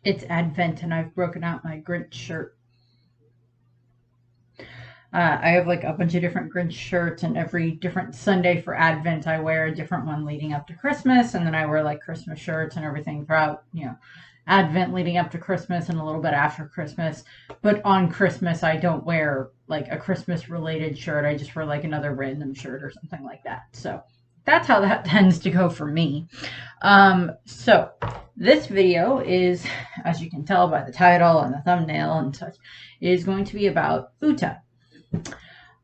It's Advent and I've broken out my Grinch shirt. I have like a bunch of different Grinch shirts, and every different Sunday for Advent, I wear a different one leading up to Christmas, and then I wear like Christmas shirts and everything throughout, Advent leading up to Christmas and a little bit after Christmas. But on Christmas, I don't wear like a Christmas related shirt. I just wear like another random shirt or something like that. So that's how that tends to go for me. So this video is, as you can tell by the title and the thumbnail and such, is going to be about Uta.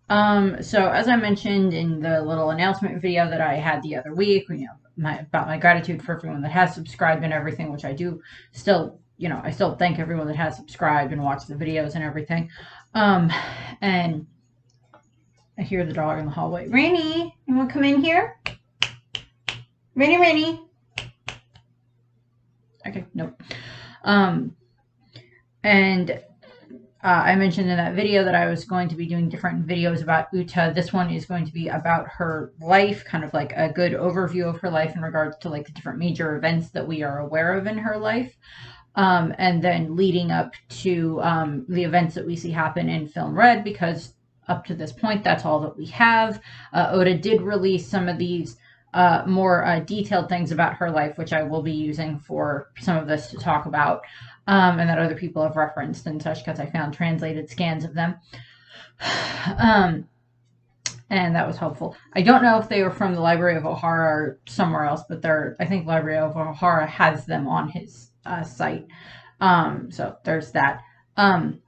So as I mentioned in the little announcement video that I had the other week, about my gratitude for everyone that has subscribed and everything, which I do still, I still thank everyone that has subscribed and watched the videos and everything. And I hear the dog in the hallway. Rainy, you want to come in here? Rainy. Okay, nope. And I mentioned in that video that I was going to be doing different videos about Uta. This one is going to be about her life, kind of like a good overview of her life in regards to like the different major events that we are aware of in her life. And then leading up to the events that we see happen in Film Red, because up to this point, that's all that we have. Uta did release some of these more detailed things about her life, which I will be using for some of this to talk about. And that other people have referenced and such, because I found translated scans of them. And that was helpful. I don't know if they were from the Library of O'Hara or somewhere else, but I think Library of O'Hara has them on his site. So there's that. And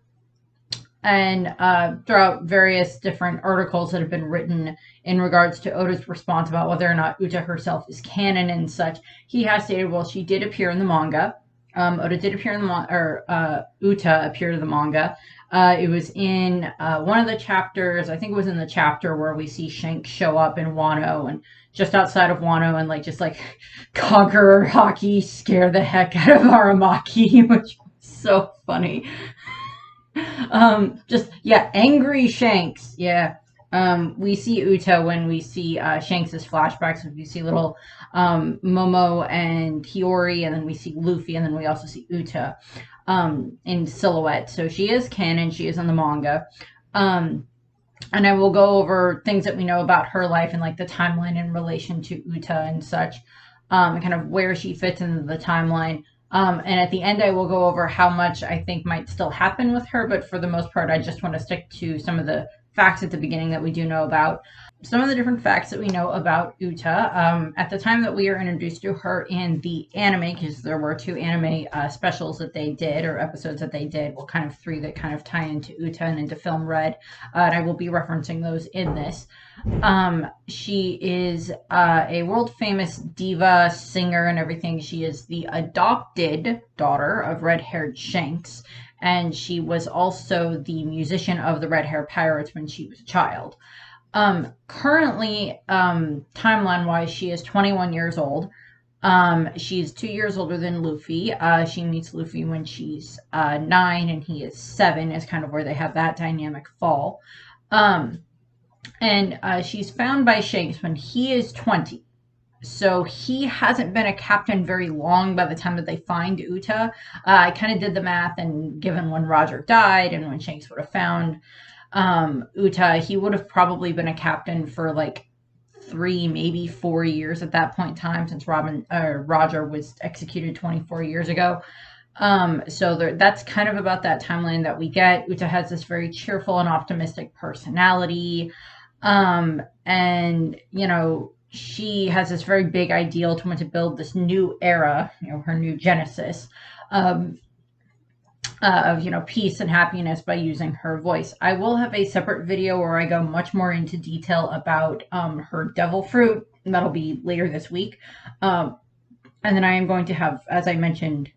throughout various different articles that have been written in regards to Uta's response about whether or not Uta herself is canon and such, he has stated, well, she did appear in the manga. Uta did appear in the Uta appeared in the manga. It was in one of the chapters. I think it was in the chapter where we see Shanks show up in Wano, and just outside of Wano, and just conquer Haki, scare the heck out of Aramaki, which was so funny. Angry Shanks. Yeah. We see Uta when we see Shanks' flashbacks. We see little Momo and Hiyori, and then we see Luffy, and then we also see Uta in silhouette. So she is canon. She is in the manga. And I will go over things that we know about her life and like the timeline in relation to Uta and such, and kind of where she fits into the timeline. And at the end, I will go over how much I think might still happen with her. But for the most part, I just want to stick to some of the facts at the beginning that we do know about. Some of the different facts that we know about Uta. At the time that we are introduced to her in the anime, because there were 2 anime specials that they did, or episodes that they did, well, kind of 3 that kind of tie into Uta and into Film Red, and I will be referencing those in this. She is a world famous diva, singer, and everything. She is the adopted daughter of red-haired Shanks, and she was also the musician of the Red Hair Pirates when she was a child. Currently, timeline-wise, she is 21 years old. She's 2 years older than Luffy. She meets Luffy when she's 9 and he is 7, is kind of where they have that dynamic fall. And she's found by Shanks when he is 20. So he hasn't been a captain very long by the time that they find Uta. I kind of did the math, and given when Roger died and when Shanks would have found Uta, he would have probably been a captain for 3, maybe 4 years at that point in time, since Roger was executed 24 years ago. So that's kind of about that timeline that we get. Uta has this very cheerful and optimistic personality. And, she has this very big ideal to want to build this new era, her new genesis of, peace and happiness by using her voice. I will have a separate video where I go much more into detail about her devil fruit, and that'll be later this week. And then I am going to have, as I mentioned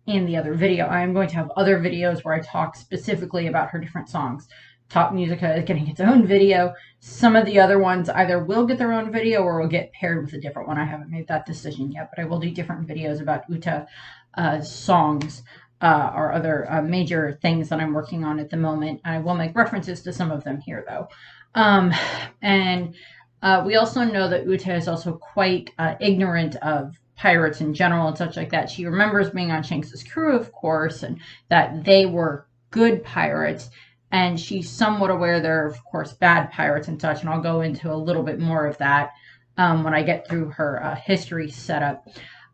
in the other video, I am going to have other videos where I talk specifically about her different songs. Top Musica is getting its own video. Some of the other ones either will get their own video or will get paired with a different one. I haven't made that decision yet, but I will do different videos about Uta songs or other major things that I'm working on at the moment. I will make references to some of them here, though. And we also know that Uta is also quite ignorant of pirates in general and such like that. She remembers being on Shanks's crew, of course, and that they were good pirates. And she's somewhat aware they're, of course, bad pirates and such. And I'll go into a little bit more of that when I get through her history setup.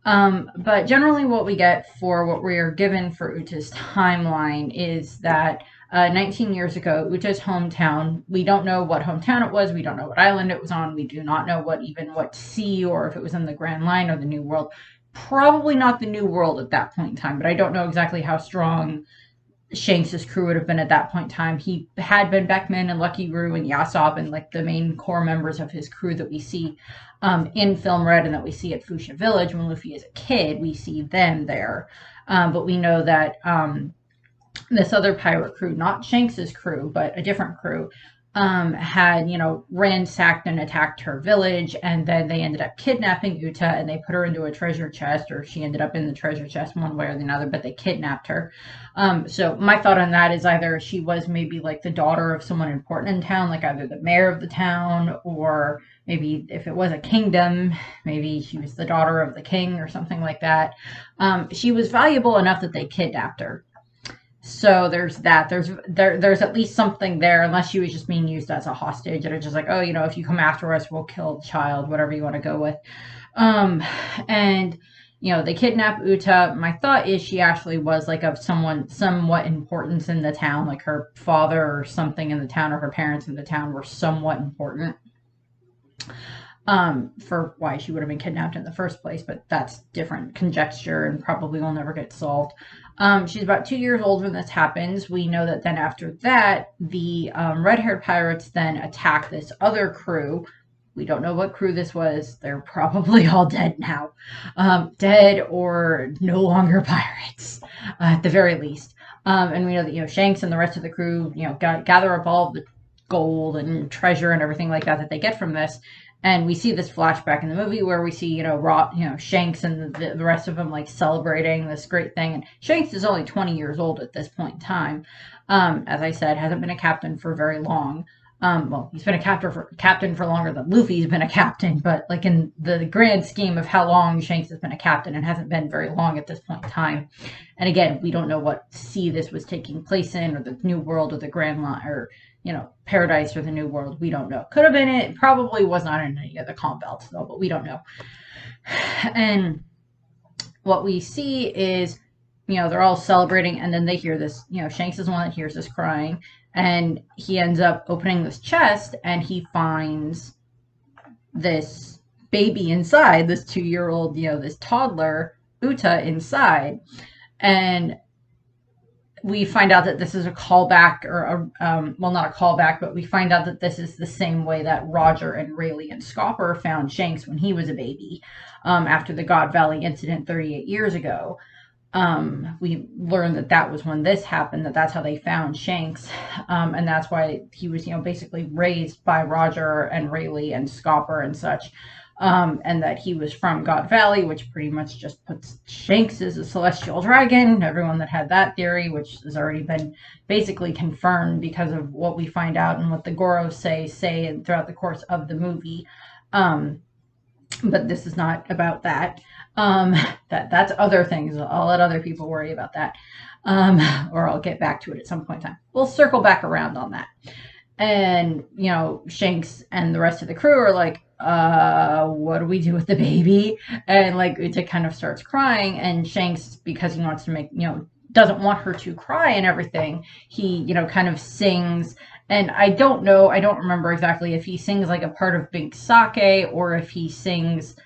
But generally, what we get for what we are given for Uta's timeline is that 19 years ago, Uta's hometown, we don't know what hometown it was. We don't know what island it was on. We do not know what sea, or if it was in the Grand Line or the New World. Probably not the New World at that point in time, but I don't know exactly how strong Shanks's crew would have been at that point in time. He had been Beckman and Lucky Roo and Yasop and like the main core members of his crew that we see in Film Red and that we see at Fuchsia Village when Luffy is a kid. We see them there. But we know that this other pirate crew, not Shanks's crew, but a different crew, had, ransacked and attacked her village, and then they ended up kidnapping Uta, and they put her into a treasure chest, or she ended up in the treasure chest one way or the other, but they kidnapped her. So my thought on that is either she was maybe like the daughter of someone important in town, like either the mayor of the town, or maybe if it was a kingdom, maybe she was the daughter of the king or something like that. She was valuable enough that they kidnapped her. So there's that. There's at least something there, unless she was just being used as a hostage, and it's just like, oh, if you come after us, we'll kill the child, whatever you want to go with. And they kidnap Uta. My thought is she actually was like of someone somewhat importance in the town, like her father or something in the town, or her parents in the town were somewhat important. For why she would have been kidnapped in the first place, but that's different conjecture and probably will never get solved. She's about 2 years old when this happens. We know that then after that, the red-haired pirates then attack this other crew. We don't know what crew this was. They're probably all dead now. Dead or no longer pirates, at the very least. And we know that, Shanks and the rest of the crew, gather up all of the gold and treasure and everything like that they get from this. And we see this flashback in the movie where we see, Shanks and the rest of them like celebrating this great thing. And Shanks is only 20 years old at this point in time. As I said, hasn't been a captain for very long. Well, he's been a captain for longer than Luffy's been a captain, but like in the grand scheme of how long Shanks has been a captain, and hasn't been very long at this point in time. And again, we don't know what sea this was taking place in, or the New World, or the Grand Line, or Paradise, or the New World. We don't know. Could have been it. Probably was not in any of the calm belts though, but we don't know. And what we see is, they're all celebrating, and then they hear this. Shanks is the one that hears this crying, and he ends up opening this chest, and he finds this baby inside, this 2-year-old, this toddler, Uta, inside. And we find out that this is a callback, or not a callback, but we find out that this is the same way that Roger and Rayleigh and Scopper found Shanks when he was a baby, after the God Valley incident 38 years ago. We learned that was when this happened, that's how they found Shanks, and that's why he was, basically raised by Roger and Rayleigh and Scopper and such, and that he was from God Valley, which pretty much just puts Shanks as a celestial dragon. Everyone that had that theory, which has already been basically confirmed because of what we find out and what the Goros say throughout the course of the movie. But this is not about that. That's other things. I'll let other people worry about that. Or I'll get back to it at some point in time. We'll circle back around on that. And, Shanks and the rest of the crew are like, what do we do with the baby? And like Uta kind of starts crying, and Shanks, because he wants to make, doesn't want her to cry and everything, he, kind of sings. And I don't remember exactly if he sings like a part of Big Sake, or if he sings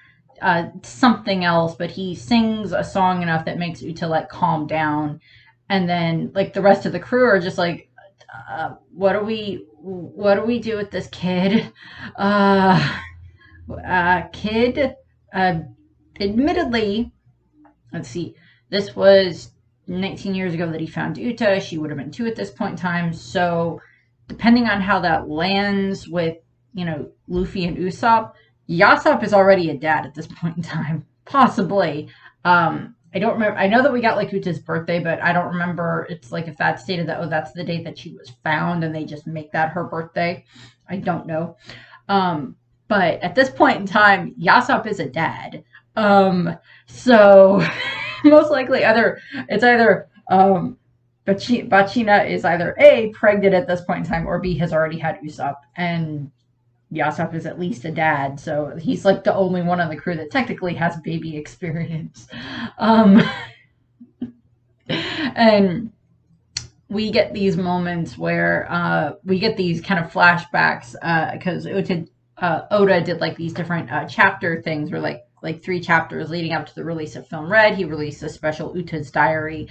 something else, but he sings a song enough that makes Uta like calm down. And then like the rest of the crew are just like, what do we do with this kid? Admittedly, let's see, this was 19 years ago that he found Uta. She would have been 2 at this point in time. So depending on how that lands with, Luffy and Usopp, Yasop is already a dad at this point in time. Possibly. I don't remember. I know that we got like Uta's birthday, but I don't remember. It's like if that stated that, that's the date that she was found, and they just make that her birthday. I don't know. But at this point in time, Yasop is a dad. So most likely either Bachina is either A, pregnant at this point in time, or B, has already had Usopp, and Yasop is at least a dad, so he's like the only one on the crew that technically has baby experience. Um, and we get these moments where we get these kind of flashbacks because Oda did like these different chapter things, or like 3 chapters leading up to the release of Film Red. He released a special Uta's Diary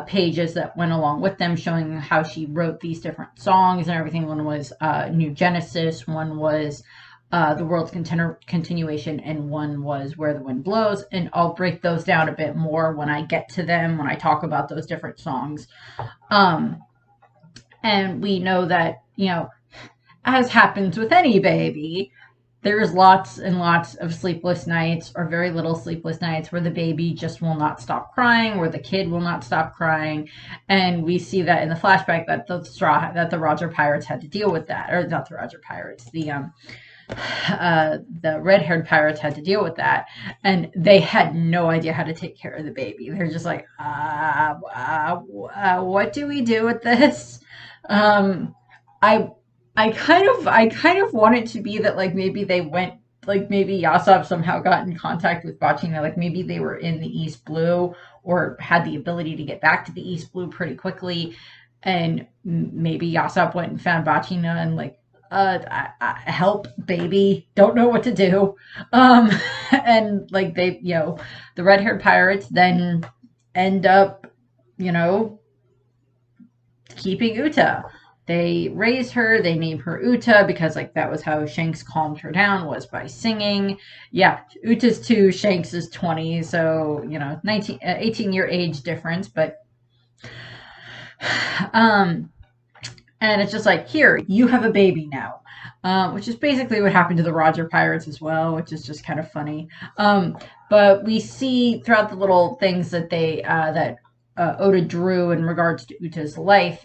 pages that went along with them, showing how she wrote these different songs and everything. One was New Genesis, one was The World's Continuation, and one was Where the Wind Blows. And I'll break those down a bit more when I get to them, when I talk about those different songs. And we know that, as happens with any baby, there's lots and lots of sleepless nights, or very little sleepless nights, where the baby just will not stop crying, where the kid will not stop crying. And we see that in the flashback that the Roger Pirates had to deal with that, or not the Roger Pirates, the red-haired pirates had to deal with that, and they had no idea how to take care of the baby. They're just like, what do we do with this? I I kind of want it to be that like maybe they went, like maybe Yasop somehow got in contact with Bachina, like maybe they were in the East Blue or had the ability to get back to the East Blue pretty quickly, and maybe Yasop went and found Bachina and like, help baby, don't know what to do. um and like they, the red-haired pirates then end up, you know keeping Uta. They raise her, they name her Uta because like that was how Shanks calmed her down, was by singing. Yeah, Uta's 2, Shanks is 20, so 18-year age difference. But and it's just like, here, you have a baby now. Which is basically what happened to the Roger Pirates as well, which is just kind of funny. But we see throughout the little things that Oda drew in regards to Uta's life,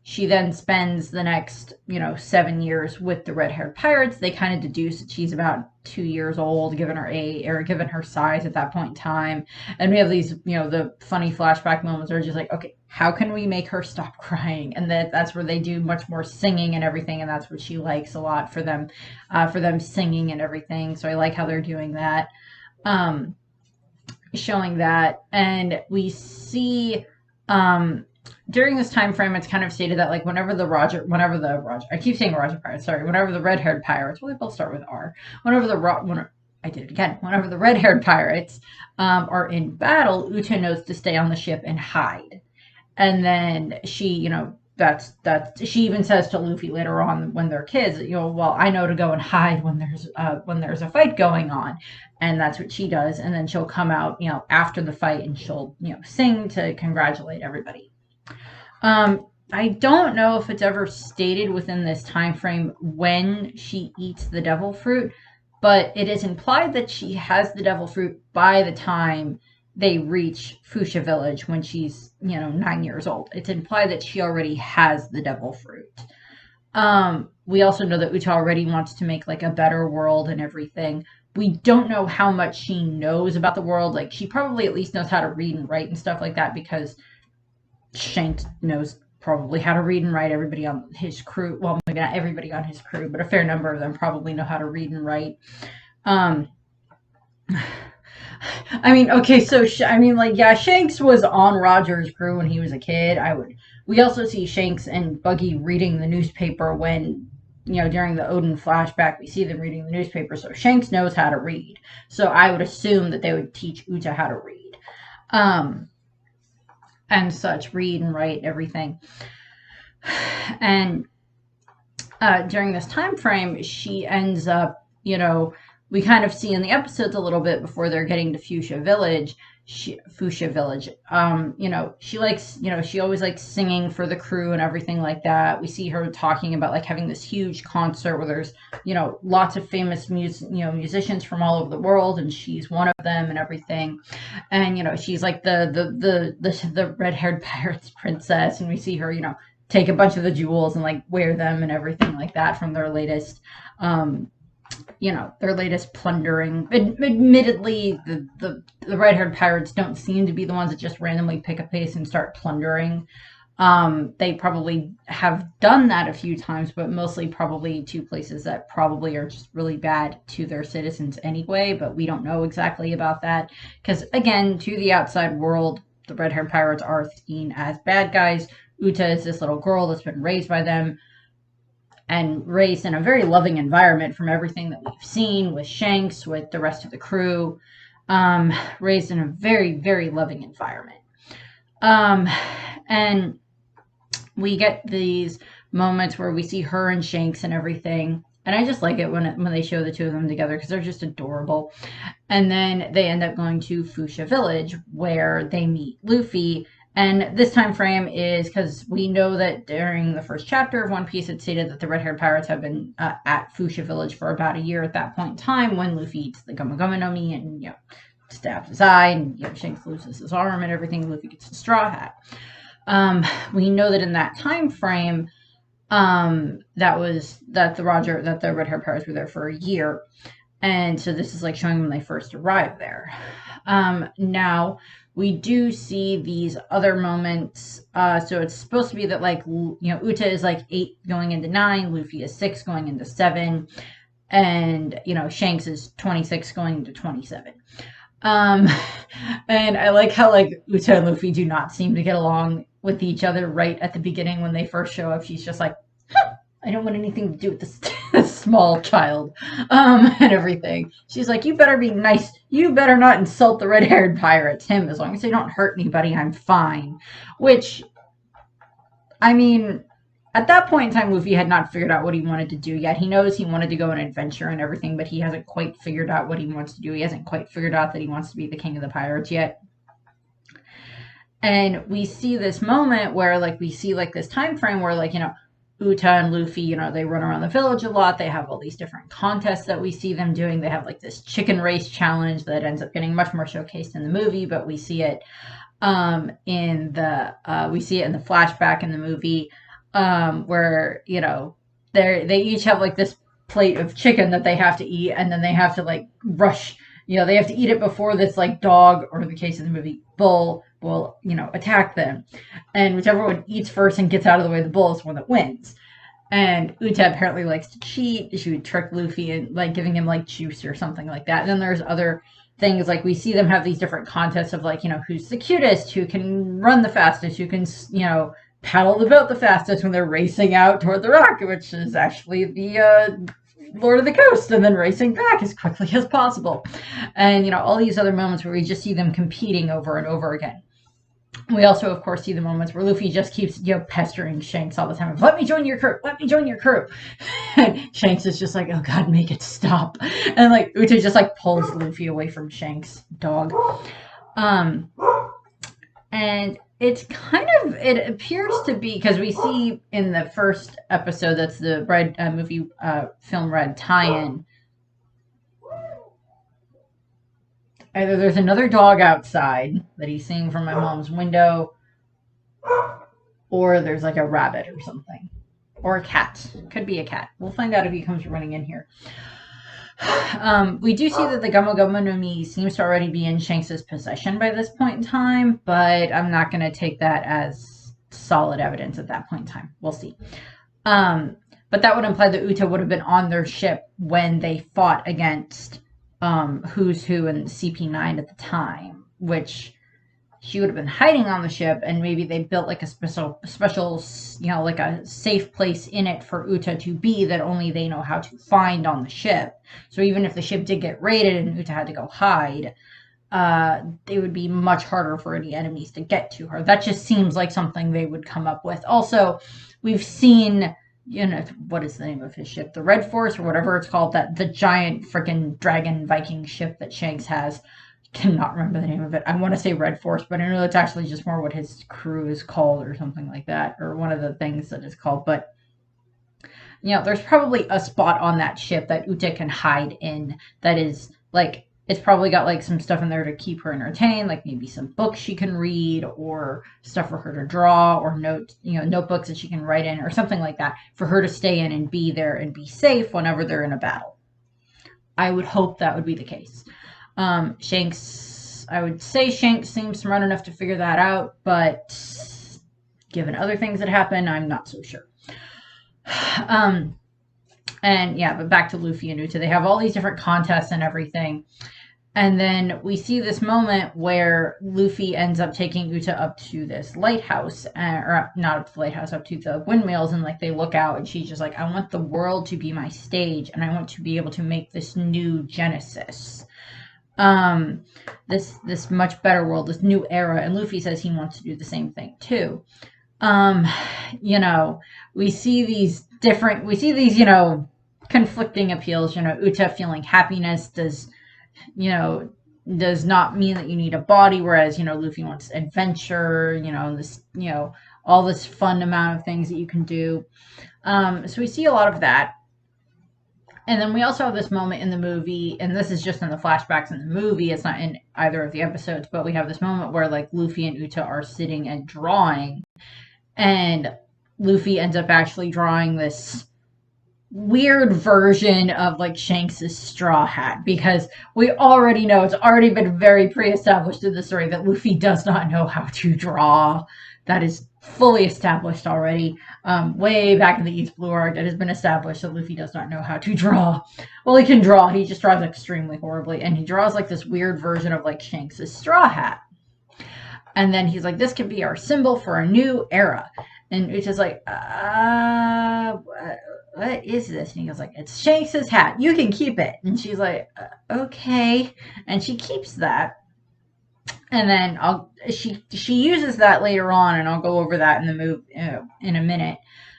she then spends the next, 7 years with the red-haired pirates. They kind of deduce that she's about 2 years old, given her size at that point in time. And we have these, the funny flashback moments are just like, okay, how can we make her stop crying? And that's where they do much more singing and everything, and that's what she likes a lot, for them singing and everything. So I like how they're doing that. Showing that, and we see during this time frame, it's kind of stated that like whenever the I keep saying Roger Pirates, sorry, whenever the red-haired pirates, well, they both start with R. Whenever the red-haired pirates are in battle, Uta knows to stay on the ship and hide. And then she, that's she even says to Luffy later on when they're kids, well, I know to go and hide when there's a fight going on. And that's what she does. And then she'll come out, after the fight, and she'll, sing to congratulate everybody. I don't know if it's ever stated within this time frame when she eats the devil fruit, but it is implied that she has the devil fruit by the time they reach Fuchsia Village, when she's, 9 years old. It's implied that she already has the devil fruit. We also know that Uta already wants to make like a better world and everything. We don't know how much she knows about the world. Like, she probably at least knows how to read and write and stuff like that, because Shanks knows probably how to read and write. Everybody on his crew, well, maybe not everybody on his crew, but a fair number of them probably know how to read and write. I mean, okay, so Shanks was on Roger's crew when he was a kid. We also see Shanks and Buggy reading the newspaper when, during the Odin flashback, we see them reading the newspaper. So Shanks knows how to read. So I would assume that they would teach Uta how to read, and such, read and write everything. And during this time frame, she ends up, we kind of see in the episodes a little bit before they're getting to Fuchsia Village. She likes, she always likes singing for the crew and everything like that. We see her talking about like having this huge concert where there's, lots of famous musicians from all over the world, and she's one of them and everything. And, she's like the red-haired pirate's princess, and we see her, take a bunch of the jewels and like wear them and everything like that from their latest their latest plundering. Admittedly, the red-haired pirates don't seem to be the ones that just randomly pick a place and start plundering. They probably have done that a few times, but mostly probably to places that probably are just really bad to their citizens anyway, but we don't know exactly about that. Because, again, to the outside world, the red-haired pirates are seen as bad guys. Uta is this little girl that's been raised by them and raised in a very loving environment from everything that we've seen with Shanks, with the rest of the crew. Raised in a very, very loving environment. And we get these moments where we see her and Shanks and everything. And I just like it when they show the two of them together because they're just adorable. And then they end up going to Fuchsia Village where they meet Luffy. And this time frame is because we know that during the first chapter of One Piece, it stated that the red-haired pirates have been at Fuchsia Village for about a year at that point in time when Luffy eats the Gumma Gumma no Mi and, stabs his eye and, Shanks loses his arm and everything. Luffy gets the straw hat. We know that in that time frame, that the red-haired pirates were there for a year. And so this is like showing when they first arrived there. Now, we do see these other moments. So it's supposed to be that, like, Uta is like 8 going into 9, Luffy is 6 going into 7, and, Shanks is 26 going into 27. And I like how, like, Uta and Luffy do not seem to get along with each other right at the beginning when they first show up. She's just like, I don't want anything to do with this small child, and everything. She's like, you better be nice. You better not insult the red-haired pirates. Him, as long as they don't hurt anybody, I'm fine. Which, I mean, at that point in time, Luffy had not figured out what he wanted to do yet. He knows he wanted to go on an adventure and everything, but he hasn't quite figured out what he wants to do. He hasn't quite figured out that he wants to be the king of the pirates yet. And we see this moment where, like, we see, like, this time frame where, like, Uta and Luffy, they run around the village a lot. They have all these different contests that we see them doing. They have, like, this chicken race challenge that ends up getting much more showcased in the movie, but we see it in the flashback in the movie, where, they each have, like, this plate of chicken that they have to eat, and then they have to, like, rush. They have to eat it before this, like, dog, or in the case of the movie, bull, will, attack them. And whichever one eats first and gets out of the way of the bull is the one that wins. And Uta apparently likes to cheat. She would trick Luffy and, like, giving him, like, juice or something like that. And then there's other things, like, we see them have these different contests of, like, who's the cutest, who can run the fastest, who can, paddle the boat the fastest when they're racing out toward the rock, which is actually the Lord of the Coast, and then racing back as quickly as possible. And, all these other moments where we just see them competing over and over again. We also, of course, see the moments where Luffy just keeps, pestering Shanks all the time. Let me join your crew. Let me join your crew. And Shanks is just like, oh, God, make it stop. And, like, Uta just, like, pulls Luffy away from Shanks' dog. And it's it appears to be, because we see in the first episode, that's the Red movie film Red tie-in, either there's another dog outside that he's seeing from my mom's window, or there's, like, a rabbit or something. Or a cat. Could be a cat. We'll find out if he comes running in here. We do see that the Gumma Gumma no Mi seems to already be in Shanks' possession by this point in time, but I'm not going to take that as solid evidence at that point in time. We'll see. But that would imply that Uta would have been on their ship when they fought against Who's Who and CP9 at the time, which she would have been hiding on the ship, and maybe they built, like, a special, like a safe place in it for Uta to be that only they know how to find on the ship. So even if the ship did get raided and Uta had to go hide, it would be much harder for any enemies to get to her. That just seems like something they would come up with. Also, we've seen, what is the name of his ship? The Red Force, or whatever it's called, the giant freaking dragon Viking ship that Shanks has. Cannot remember the name of it. I want to say Red Force, but I know it's actually just more what his crew is called or something like that, or one of the things that is called. But, there's probably a spot on that ship that Uta can hide in that is, like, it's probably got, like, some stuff in there to keep her entertained, like maybe some books she can read, or stuff for her to draw, or notebooks that she can write in, or something like that, for her to stay in and be there and be safe whenever they're in a battle. I would hope that would be the case. Shanks, I would say Shanks seems smart enough to figure that out, but given other things that happen, I'm not so sure. And yeah, but back to Luffy and Uta. They have all these different contests and everything. And then we see this moment where Luffy ends up taking Uta up to this lighthouse, or not up to the lighthouse, up to the windmills, and like they look out, and she's just like, I want the world to be my stage, and I want to be able to make this new Genesis, this much better world, this new era. And Luffy says he wants to do the same thing too. You know, we see these, you know, conflicting appeals. You know, Uta feeling happiness does not mean that you need a body, whereas, you know, Luffy wants adventure, you know, this, you know, all this fun amount of things that you can do. So we see a lot of that. And then we also have this moment in the movie, and this is just in the flashbacks in the movie, it's not in either of the episodes, but we have this moment where like Luffy and Uta are sitting and drawing, and Luffy ends up actually drawing this weird version of like Shanks's straw hat, because we already know, it's already been very pre-established in the story that Luffy does not know how to draw. That is fully established already. Way back in the East Blue arc, it has been established that Luffy does not know how to draw. Well, he can draw, he just draws extremely horribly, and he draws like this weird version of like Shanks's straw hat. And then he's like, this could be our symbol for a new era. And Uta's like, what is this? And he goes like, it's Shanks's hat. You can keep it. And she's like, okay. And she keeps that. And then she uses that later on, and I'll go over that in the move in a minute,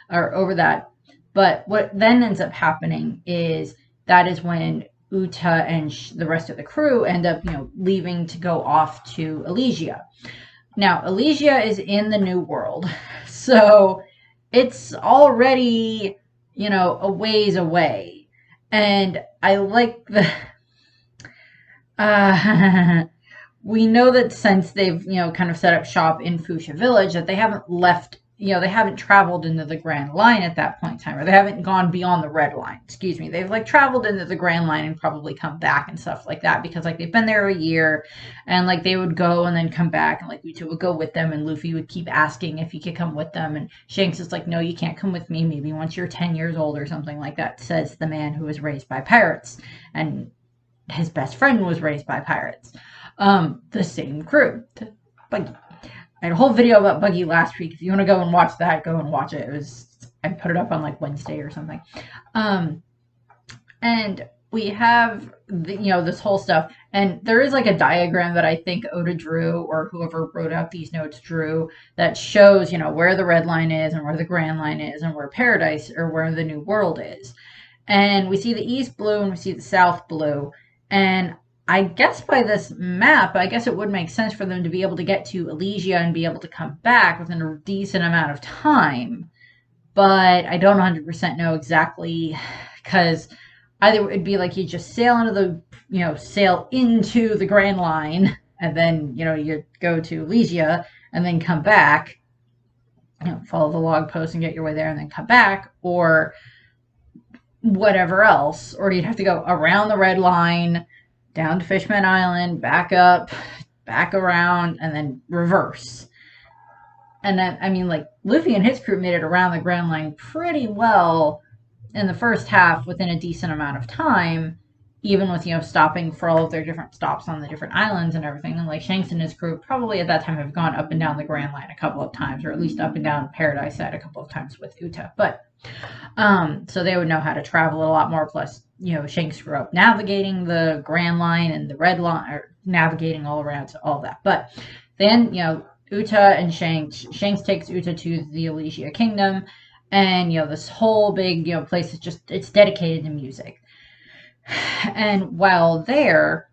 or over that. But what then ends up happening is that is when Uta and the rest of the crew end up, you know, leaving to go off to Elysia. Now, Elysia is in the New World, so it's already, you know, a ways away. And I like the... we know that since they've, you know, kind of set up shop in Fuchsia Village, that they haven't left, you know, they haven't traveled into the Grand Line at that point in time, or they haven't gone beyond the Red Line, excuse me. They've like traveled into the Grand Line and probably come back and stuff like that, because like they've been there a year, and like they would go and then come back, and like Uta would go with them, and Luffy would keep asking if he could come with them, and Shanks is like, no, you can't come with me, maybe once you're 10 years old or something like that, says the man who was raised by pirates, and his best friend was raised by pirates. The same crew. Buggy. I had a whole video about Buggy last week. If you want to go and watch that, go and watch it. I put it up on like Wednesday or something. And we have this whole stuff, and there is like a diagram that I think Oda drew, or whoever wrote out these notes drew, that shows, you know, where the Red Line is and where the Grand Line is and where Paradise, or where the New World is. And we see the East Blue and we see the South Blue, and I guess by this map, I guess it would make sense for them to be able to get to Elysia and be able to come back within a decent amount of time. But I don't 100% know exactly, because either it'd be like you just sail into the Grand Line, and then, you know, you go to Elysia and then come back, you know, follow the log post and get your way there and then come back, or whatever else. Or you'd have to go around the Red Line, down to Fishman Island, back up, back around, and then reverse. And then, I mean, like, Luffy and his crew made it around the Grand Line pretty well in the first half within a decent amount of time, even with, you know, stopping for all of their different stops on the different islands and everything. And like Shanks and his crew probably at that time have gone up and down the Grand Line a couple of times, or at least up and down Paradise Side a couple of times with Uta. But so they would know how to travel a lot more. Plus, you know, Shanks grew up navigating the Grand Line and the Red Line, or navigating all around, so all that. But then, you know, Uta and Shanks takes Uta to the Elysia Kingdom, and, you know, this whole big, you know, place is just, it's dedicated to music. And while there,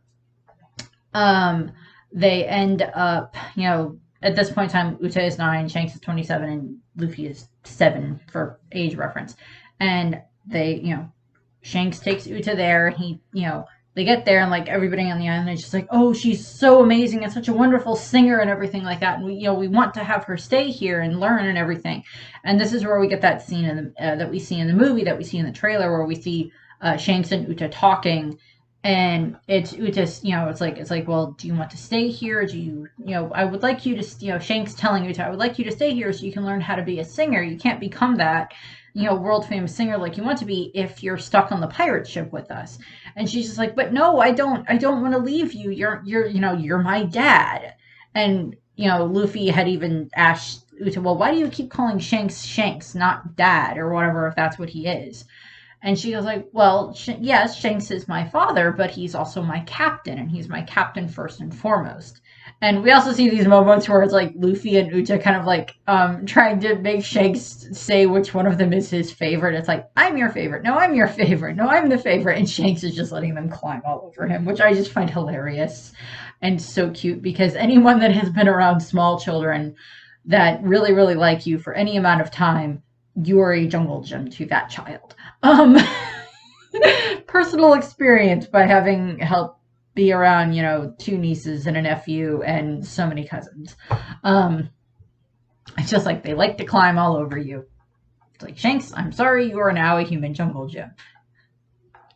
they end up, you know, at this point in time, Uta is 9, Shanks is 27, and Luffy is 7 for age reference. And they, you know, Shanks takes Uta there. He, you know, they get there, and like everybody on the island is just like, oh, she's so amazing and such a wonderful singer and everything like that. And we, you know, we want to have her stay here and learn and everything. And this is where we get that scene in the, that we see in the movie, that we see in the trailer, where we see Shanks and Uta talking, And it's Uta's, it's like, well, do you want to stay here? Do you, I would like you to, Shank's telling Uta, I would like you to stay here so you can learn how to be a singer. You can't become that, world famous singer like you want to be if you're stuck on the pirate ship with us. And she's just like, but no, I don't want to leave you. You're my dad. And, Luffy had even asked Uta, well, why do you keep calling Shanks, not dad or whatever, if that's what he is? And she was like, well, yes, Shanks is my father, but he's also my captain, and he's my captain first and foremost. And we also see these moments where it's like Luffy and Uta kind of like trying to make Shanks say which one of them is his favorite. It's like, I'm your favorite. No, I'm your favorite. No, I'm the favorite. And Shanks is just letting them climb all over him, which I just find hilarious and so cute, because anyone that has been around small children that really, really like you for any amount of time, you are a jungle gym to that child. Um, Personal experience by having helped be around, two nieces and a nephew and so many cousins. Um, it's just like they like to climb all over you. It's like, Shanks, I'm sorry, you are now a human jungle gym.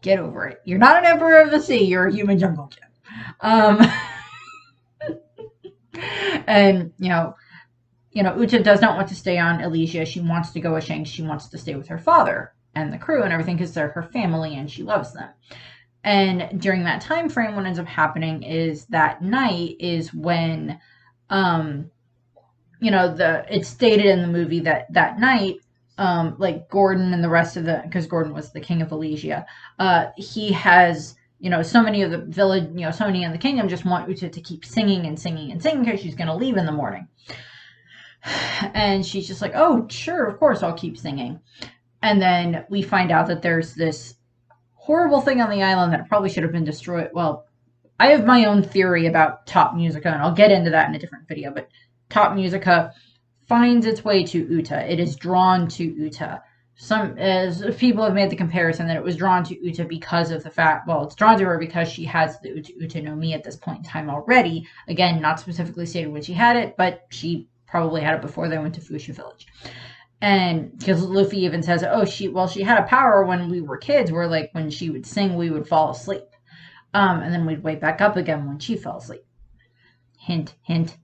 Get over it. You're not an emperor of the sea, you're a human jungle gym. Um, and, Uta does not want to stay on Elysia. She wants to go with Shanks. She wants to stay with her father and the crew and everything because they're her family and she loves them. And during that time frame, what ends up happening is that night is when, it's stated in the movie that night, like Gordon and the rest of because Gordon was the king of Elysia, he has, so many of the village, so many in the kingdom just want Uta to keep singing and singing and singing because she's going to leave in the morning. And she's just like, oh, sure, of course, I'll keep singing. And then we find out that there's this horrible thing on the island that probably should have been destroyed. Well, I have my own theory about Top Musica, and I'll get into that in a different video, but Top Musica finds its way to Uta. It is drawn to Uta. As people have made the comparison that it was drawn to Uta because of the fact, well, it's drawn to her because she has the Uta no Mi at this point in time already. Again, not specifically stated when she had it, but she probably had it before they went to Fuchsia Village. And because Luffy even says, oh, she had a power when we were kids where, like, when she would sing, we would fall asleep. And then we'd wake back up again when she fell asleep. Hint, hint.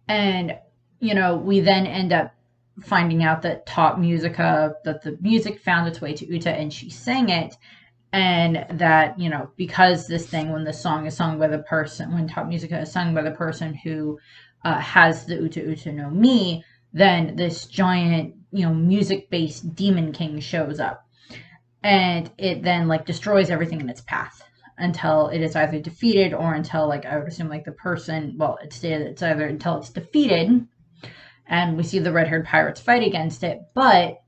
And, we then end up finding out that Top Musica, that the music found its way to Uta and she sang it. And that, because this thing, when the song is sung by the person, when Top Musica is sung by the person who has the Uta no Mi, then this giant, music-based demon king shows up. And it then, like, destroys everything in its path until it is either defeated or until, like, I would assume, like, the person, well, it's either until it's defeated and we see the red-haired pirates fight against it. But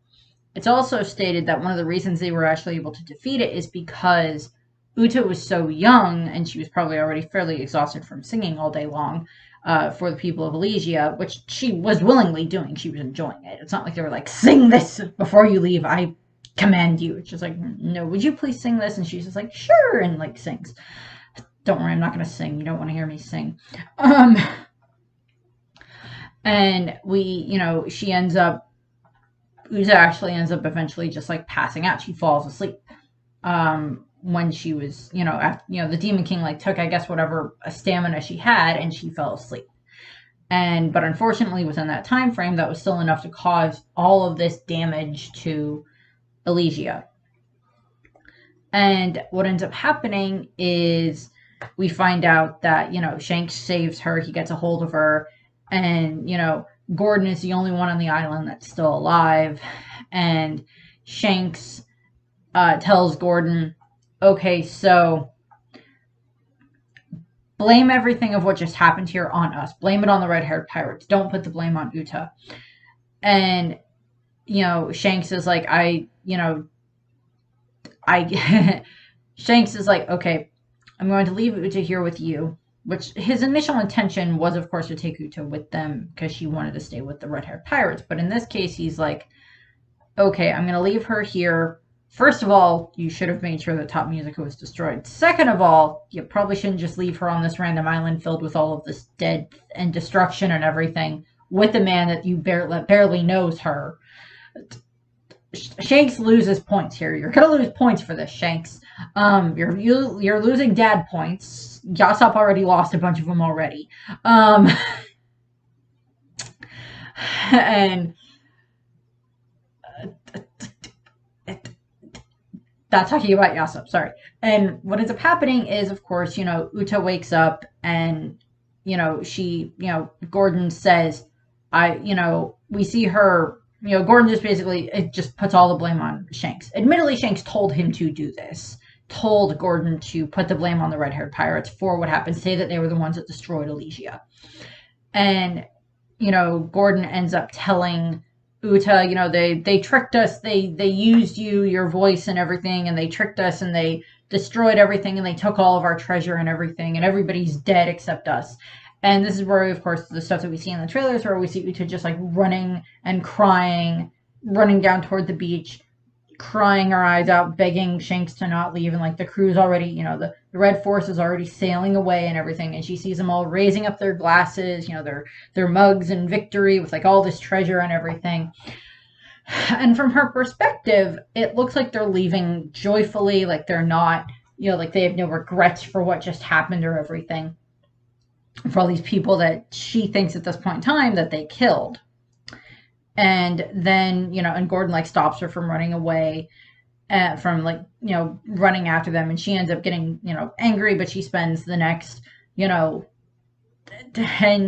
it's also stated that one of the reasons they were actually able to defeat it is because Uta was so young and she was probably already fairly exhausted from singing all day long. For the people of Elysia, which she was willingly doing. She was enjoying it. It's not like they were like, sing this before you leave. I command you. It's just like, no, would you please sing this? And she's just like, sure, and like sings. Don't worry, I'm not going to sing. You don't want to hear me sing. And she ends up, Uta actually ends up eventually just like passing out. She falls asleep. When she was, the Demon King like took, I guess, whatever stamina she had, and she fell asleep. But unfortunately, within that time frame, that was still enough to cause all of this damage to Elysia. And what ends up happening is we find out that, Shanks saves her. He gets a hold of her, and, Gordon is the only one on the island that's still alive. And Shanks tells Gordon, okay, so blame everything of what just happened here on us. Blame it on the red-haired pirates. Don't put the blame on Uta. And, Shanks is like, Shanks is like, okay, I'm going to leave Uta here with you. Which his initial intention was, of course, to take Uta with them because she wanted to stay with the red-haired pirates. But in this case, he's like, okay, I'm going to leave her here. First of all, you should have made sure that Top Musica was destroyed. Second of all, you probably shouldn't just leave her on this random island filled with all of this dead and destruction and everything with a man that you barely knows her. Shanks loses points here. You're going to lose points for this, Shanks. You're losing dad points. Yasop already lost a bunch of them already. Um, and not talking about Yasop, sorry. And what ends up happening is, of course, Uta wakes up and, Gordon says, we see her, Gordon just basically, it just puts all the blame on Shanks. Admittedly, Shanks told him to do this, told Gordon to put the blame on the red-haired pirates for what happened, say that they were the ones that destroyed Elysia. And, Gordon ends up telling Uta, they tricked us, they used your voice and everything, and they tricked us, and they destroyed everything, and they took all of our treasure and everything, and everybody's dead except us. And this is where, of course, the stuff that we see in the trailers, where we see Uta just like running and crying, running down toward the beach, crying her eyes out, begging Shanks to not leave, and like the crew's already, the Red Force is already sailing away and everything, and she sees them all raising up their glasses, their mugs and victory with like all this treasure and everything. And from her perspective, it looks like they're leaving joyfully, like they're not, like they have no regrets for what just happened or everything, for all these people that she thinks at this point in time that they killed. And then, and Gordon like stops her from running away, from like, running after them. And she ends up getting, angry, but she spends the next, 10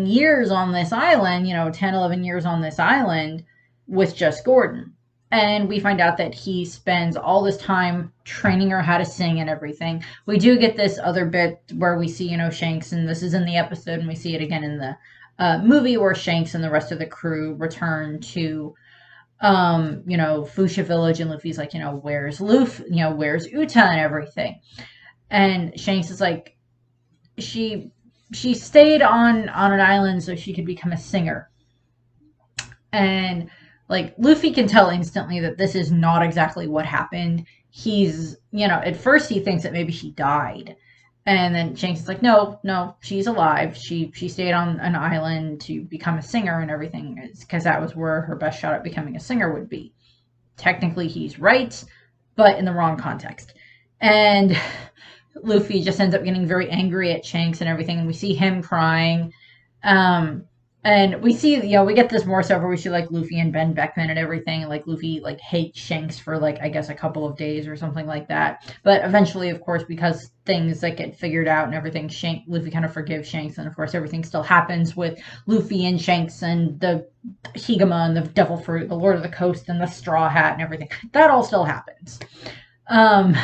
years on this island, 10, 11 years on this island with just Gordon. And we find out that he spends all this time training her how to sing and everything. We do get this other bit where we see, Shanks, and this is in the episode, and we see it again in the movie, where Shanks and the rest of the crew return to, Fuchsia Village, and Luffy's like, where's where's Uta and everything. And Shanks is like, she stayed on an island so she could become a singer. And like Luffy can tell instantly that this is not exactly what happened. He's, at first he thinks that maybe she died. And then Shanks is like, no, she's alive. She stayed on an island to become a singer and everything, because that was where her best shot at becoming a singer would be. Technically, he's right, but in the wrong context. And Luffy just ends up getting very angry at Shanks and everything, and we see him crying. And we see, we get this more so where we see like Luffy and Ben Beckman and everything, and like Luffy like hates Shanks for like, I guess, a couple of days or something like that. But eventually, of course, because things like get figured out and everything, Luffy kind of forgives Shanks, and of course everything still happens with Luffy and Shanks and the Higama and the Devil Fruit, the Lord of the Coast and the Straw Hat and everything. That all still happens. And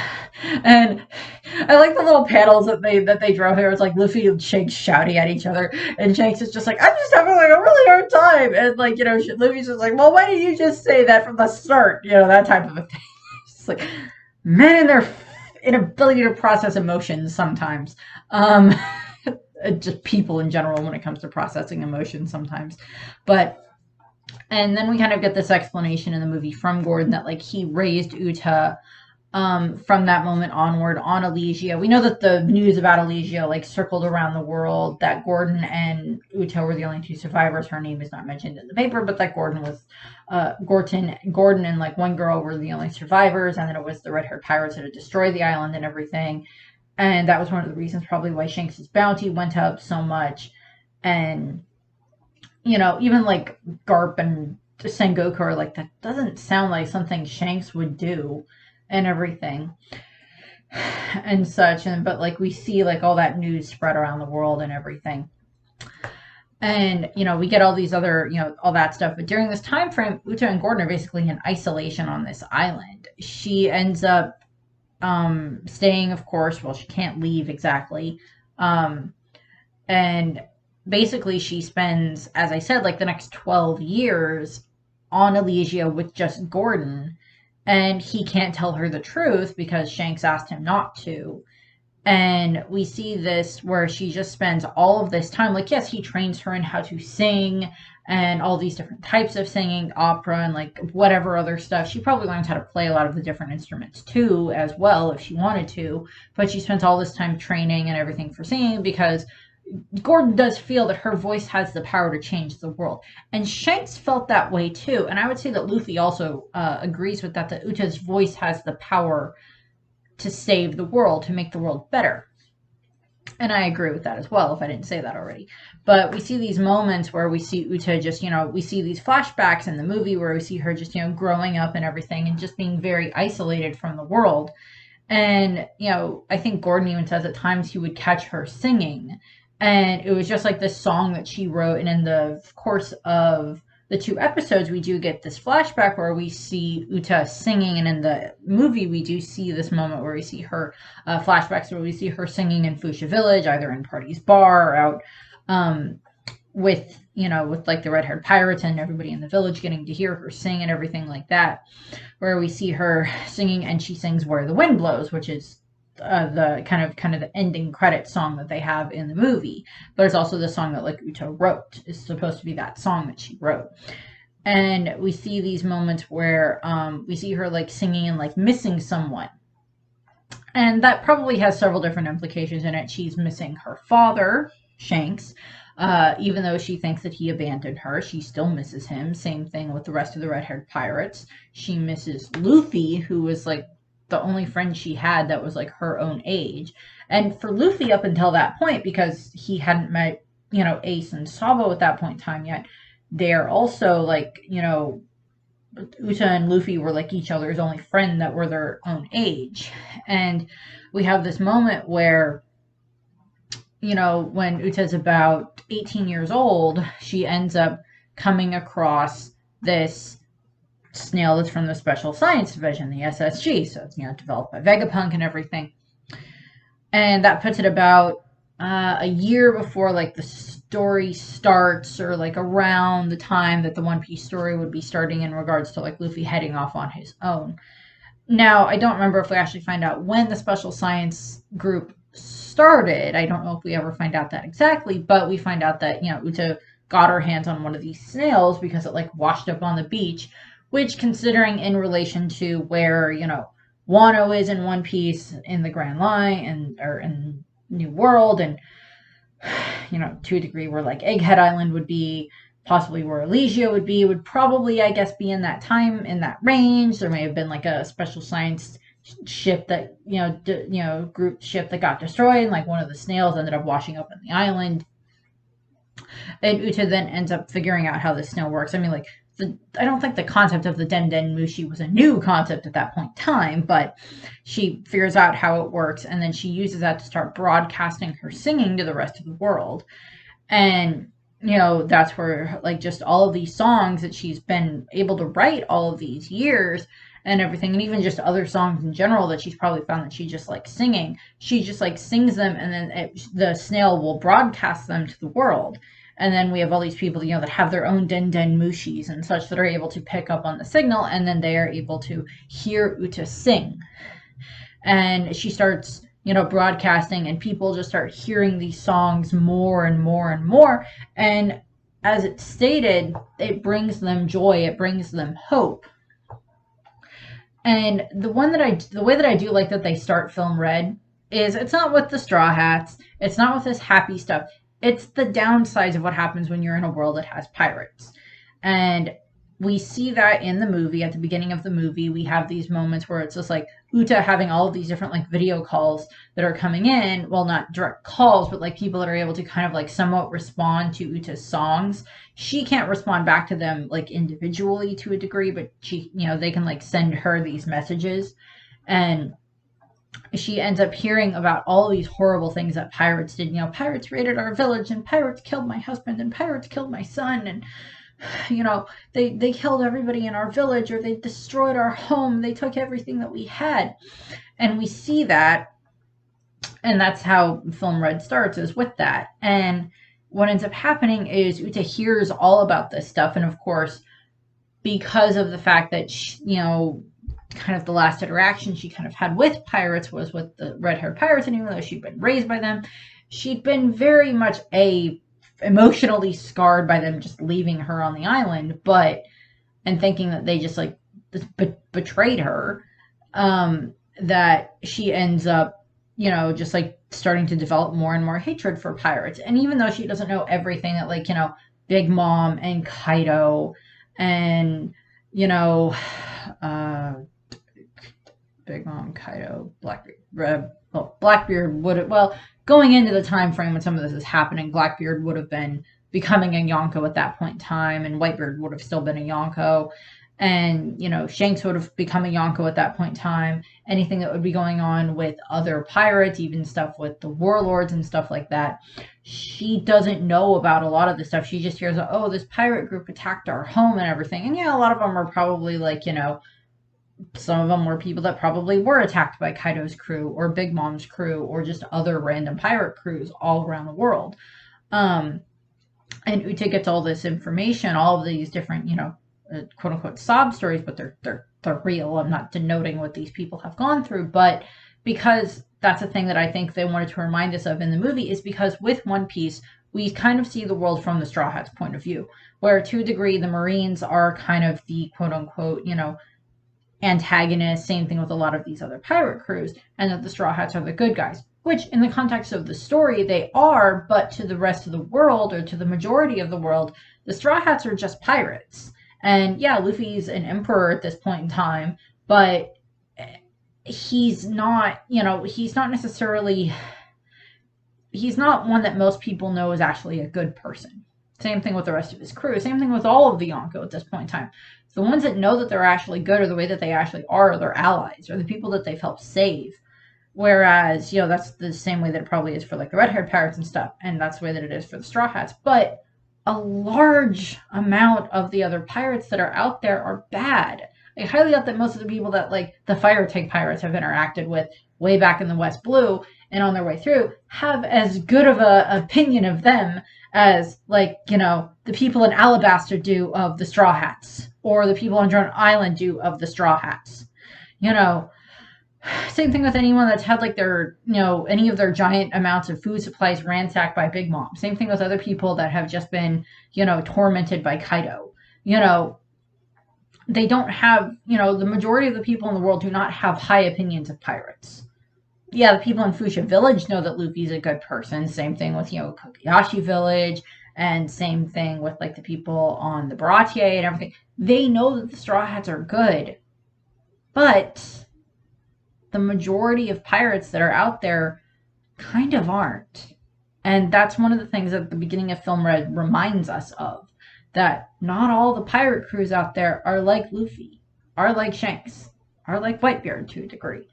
I like the little panels that they draw here. It's like Luffy and Shanks shouting at each other, and Shanks is just like, I'm just having like a really hard time, and like, Luffy's just like, well, why didn't you just say that from the start, that type of a thing. It's like, men and their inability to process emotions sometimes. Just people in general when it comes to processing emotions sometimes. And then we kind of get this explanation in the movie from Gordon that like he raised Uta from that moment onward on Elysia. We know that the news about Elysia like circled around the world, that Gordon and Uta were the only two survivors. Her name is not mentioned in the paper, but that Gordon and like one girl were the only survivors, and then it was the red-haired pirates that had destroyed the island and everything. And that was one of the reasons probably why Shanks' bounty went up so much. And even like Garp and Sengoku are like, that doesn't sound like something Shanks would do and everything and such. But like we see like all that news spread around the world and everything, and we get all these other all that stuff. But during this time frame, Uta and Gordon are basically in isolation on this island. She ends up staying, of course. Well, she can't leave exactly, and basically she spends, as I said, like the next 12 years on Elysia with just Gordon. And he can't tell her the truth because Shanks asked him not to. And we see this where she just spends all of this time, like, yes, he trains her in how to sing and all these different types of singing, opera, and like whatever other stuff. She probably learns how to play a lot of the different instruments too, as well, if she wanted to. But she spends all this time training and everything for singing because Gordon does feel that her voice has the power to change the world. And Shanks felt that way too. And I would say that Luffy also agrees with that Uta's voice has the power to save the world, to make the world better. And I agree with that as well, if I didn't say that already. But we see these moments where we see Uta just, we see these flashbacks in the movie where we see her just, growing up and everything and just being very isolated from the world. And, I think Gordon even says at times he would catch her singing. And it was just like this song that she wrote. And in the course of the 2 episodes, we do get this flashback where we see Uta singing. And in the movie, we do see this moment where we see her flashbacks where we see her singing in Fuchsia Village, either in Party's bar or out with like the red-haired pirates and everybody in the village getting to hear her sing and everything like that, where we see her singing, and she sings Where the Wind Blows, which is the kind of the ending credit song that they have in the movie. But it's also the song that like Uta wrote. It's supposed to be that song that she wrote. And we see these moments where we see her like singing and like missing someone. And that probably has several different implications in it. She's missing her father, Shanks. Even though she thinks that he abandoned her, she still misses him. Same thing with the rest of the red-haired pirates. She misses Luffy, who was like the only friend she had that was like her own age. And for Luffy up until that point, because he hadn't met, Ace and Sabo at that point in time yet, they're also like, Uta and Luffy were like each other's only friend that were their own age. And we have this moment where, when Uta's about 18 years old, she ends up coming across this snail that's from the Special Science Division, the SSG. So it's, developed by Vegapunk and everything. And that puts it about a year before, like, the story starts, or, like, around the time that the One Piece story would be starting in regards to, like, Luffy heading off on his own. Now, I don't remember if we actually find out when the Special Science group started. I don't know if we ever find out that exactly, but we find out that, Uta got her hands on one of these snails because it, like, washed up on the beach, which, considering in relation to where, Wano is in One Piece, in the Grand Line, or in New World, and, to a degree where, like, Egghead Island would be, possibly where Elysia would be, would probably, I guess, be in that time, in that range. There may have been, like, a Special Science ship that, group ship that got destroyed, and, like, one of the snails ended up washing up on the island. And Uta then ends up figuring out how the snail works. I mean, like, I don't think the concept of the Den Den Mushi was a new concept at that point in time, but she figures out how it works, and then she uses that to start broadcasting her singing to the rest of the world. And, that's where, like, just all of these songs that she's been able to write all of these years and everything, and even just other songs in general that she's probably found that she just likes singing, she just, like, sings them, and then the snail will broadcast them to the world. And then we have all these people, that have their own Den Den Mushis and such that are able to pick up on the signal, and then they are able to hear Uta sing. And she starts, broadcasting, and people just start hearing these songs more and more and more. And as it's stated, it brings them joy, it brings them hope. And the way that I do like that they start Film Red is it's not with the Straw Hats, it's not with this happy stuff. It's the downsides of what happens when you're in a world that has pirates. And we see that in the movie. At the beginning of the movie, we have these moments where it's just like Uta having all of these different, like, video calls that are coming in. Well, not direct calls, but, like, people that are able to kind of, like, somewhat respond to Uta's songs. She can't respond back to them, like, individually to a degree, but she, they can, like, send her these messages. And she ends up hearing about all these horrible things that pirates did. Pirates raided our village, and pirates killed my husband, and pirates killed my son, and, they killed everybody in our village, or they destroyed our home. They took everything that we had. And we see that, and that's how Film Red starts, is with that. And what ends up happening is Uta hears all about this stuff, and of course, because of the fact that kind of the last interaction she kind of had with pirates was with the red-haired pirates, and even though she'd been raised by them, she'd been very much emotionally scarred by them just leaving her on the island, and thinking that they just, like, betrayed her, that she ends up, just, like, starting to develop more and more hatred for pirates. And even though she doesn't know everything that, like, Big Mom and Kaido and, Big Mom, Kaido, Blackbeard. Well, Blackbeard would have, well, going into the time frame when some of this is happening, Blackbeard would have been becoming a Yonko at that point in time, and Whitebeard would have still been a Yonko. And, Shanks would have become a Yonko at that point in time. Anything that would be going on with other pirates, even stuff with the warlords and stuff like that, she doesn't know about a lot of the stuff. She just hears, oh, this pirate group attacked our home and everything. And yeah, a lot of them are probably like, some of them were people that probably were attacked by Kaido's crew or Big Mom's crew or just other random pirate crews all around the world. And Uta gets all this information, all of these different, quote unquote sob stories, but they're real. I'm not denoting what these people have gone through, but because that's a thing that I think they wanted to remind us of in the movie, is because with One Piece, we kind of see the world from the Straw Hats' point of view, where to a degree the Marines are kind of the quote unquote, antagonists, same thing with a lot of these other pirate crews, and that the Straw Hats are the good guys, which in the context of the story they are, but to the rest of the world, or to the majority of the world, the Straw Hats are just pirates. And yeah, Luffy's an emperor at this point in time, but he's not, he's not necessarily, he's not one that most people know is actually a good person. Same thing with the rest of his crew. Same thing with all of the Yonko at this point in time. The ones that know that they're actually good, or the way that they actually are their allies, or the people that they've helped save. Whereas, that's the same way that it probably is for like the red-haired pirates and stuff, and that's the way that it is for the Straw Hats. But a large amount of the other pirates that are out there are bad. I highly doubt that most of the people that like the fire tank pirates have interacted with way back in the West Blue and on their way through have as good of a opinion of them as like, the people in Alabaster do of the Straw Hats, or the people on Drone Island do of the Straw Hats. Same thing with anyone that's had like their, any of their giant amounts of food supplies ransacked by Big Mom. Same thing with other people that have just been, tormented by Kaido. They don't have, the majority of the people in the world do not have high opinions of pirates. Yeah, the people in Fuchsia Village know that Luffy's a good person. Same thing with, Kobayashi Village, and same thing with like the people on the Baratier and everything. They know that the Straw Hats are good, but the majority of pirates that are out there kind of aren't. And that's one of the things that the beginning of Film Red reminds us of, that not all the pirate crews out there are like Luffy, are like Shanks, are like Whitebeard to a degree,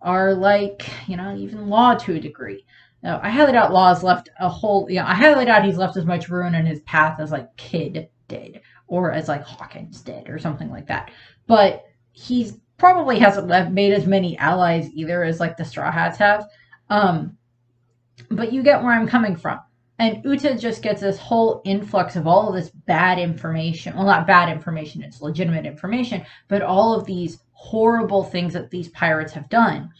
are like, even Law to a degree. Now, I highly doubt Law's left a whole, I highly doubt he's left as much ruin in his path as like Kid did, or as like Hawkins did, or something like that. But he's probably hasn't made as many allies either as like the Straw Hats have. But you get where I'm coming from. And Uta just gets this whole influx of all of this bad information. Well, not bad information, it's legitimate information, but all of these horrible things that these pirates have done.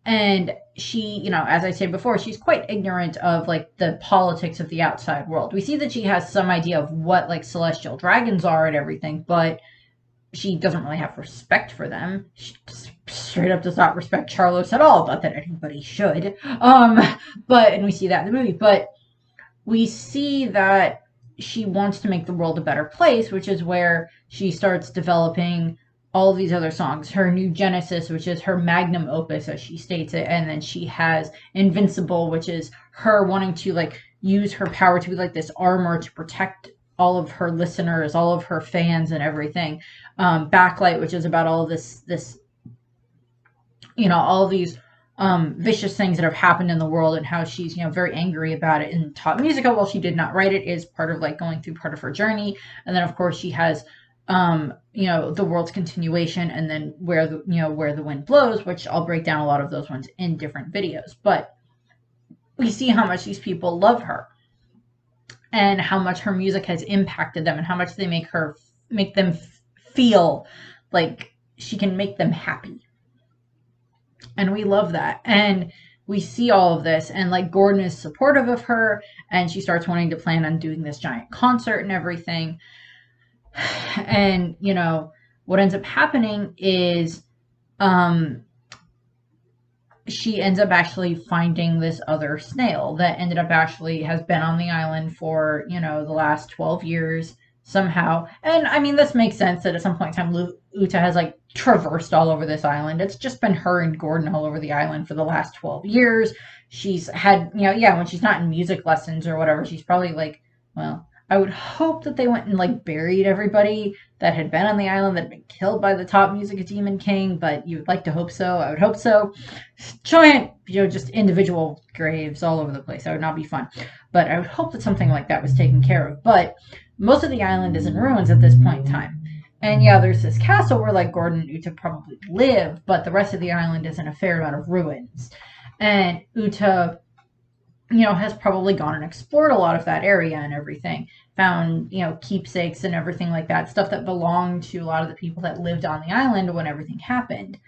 And she, as I said before, she's quite ignorant of like the politics of the outside world. We see that she has some idea of what like celestial dragons are and everything, but she doesn't really have respect for them. She straight up does not respect Charlos at all. Not that anybody should. And we see that in the movie. But we see that she wants to make the world a better place, which is where she starts developing all these other songs. Her new Genesis, which is her magnum opus, as she states it, and then she has Invincible, which is her wanting to like use her power to be like this armor to protect all of her listeners, all of her fans, and everything. Backlight, which is about all of this, all of these vicious things that have happened in the world, and how she's, very angry about it, and taught musical. While she did not write it, is part of like going through part of her journey. And then of course she has the world's continuation, and then where the wind blows, which I'll break down a lot of those ones in different videos. But we see how much these people love her, and how much her music has impacted them, and how much they make them feel like she can make them happy. And we love that. And we see all of this, and like Gordon is supportive of her, and she starts wanting to plan on doing this giant concert and everything. And what ends up happening is she ends up actually finding this other snail that ended up actually has been on the island for the last 12 years, somehow. And I mean, this makes sense that at some point in time, Uta has like traversed all over this island. It's just been her and Gordon all over the island for the last 12 years. She's had, yeah, when she's not in music lessons or whatever, she's probably like, well, I would hope that they went and like buried everybody that had been on the island that had been killed by the top music demon king, but you'd like to hope so. I would hope so. Giant, just individual graves all over the place. That would not be fun. But I would hope that something like that was taken care of. But most of the island is in ruins at this point in time. And yeah, there's this castle where like Gordon and Uta probably live, but the rest of the island is in a fair amount of ruins. And Uta, has probably gone and explored a lot of that area and everything. Found, keepsakes and everything like that, stuff that belonged to a lot of the people that lived on the island when everything happened.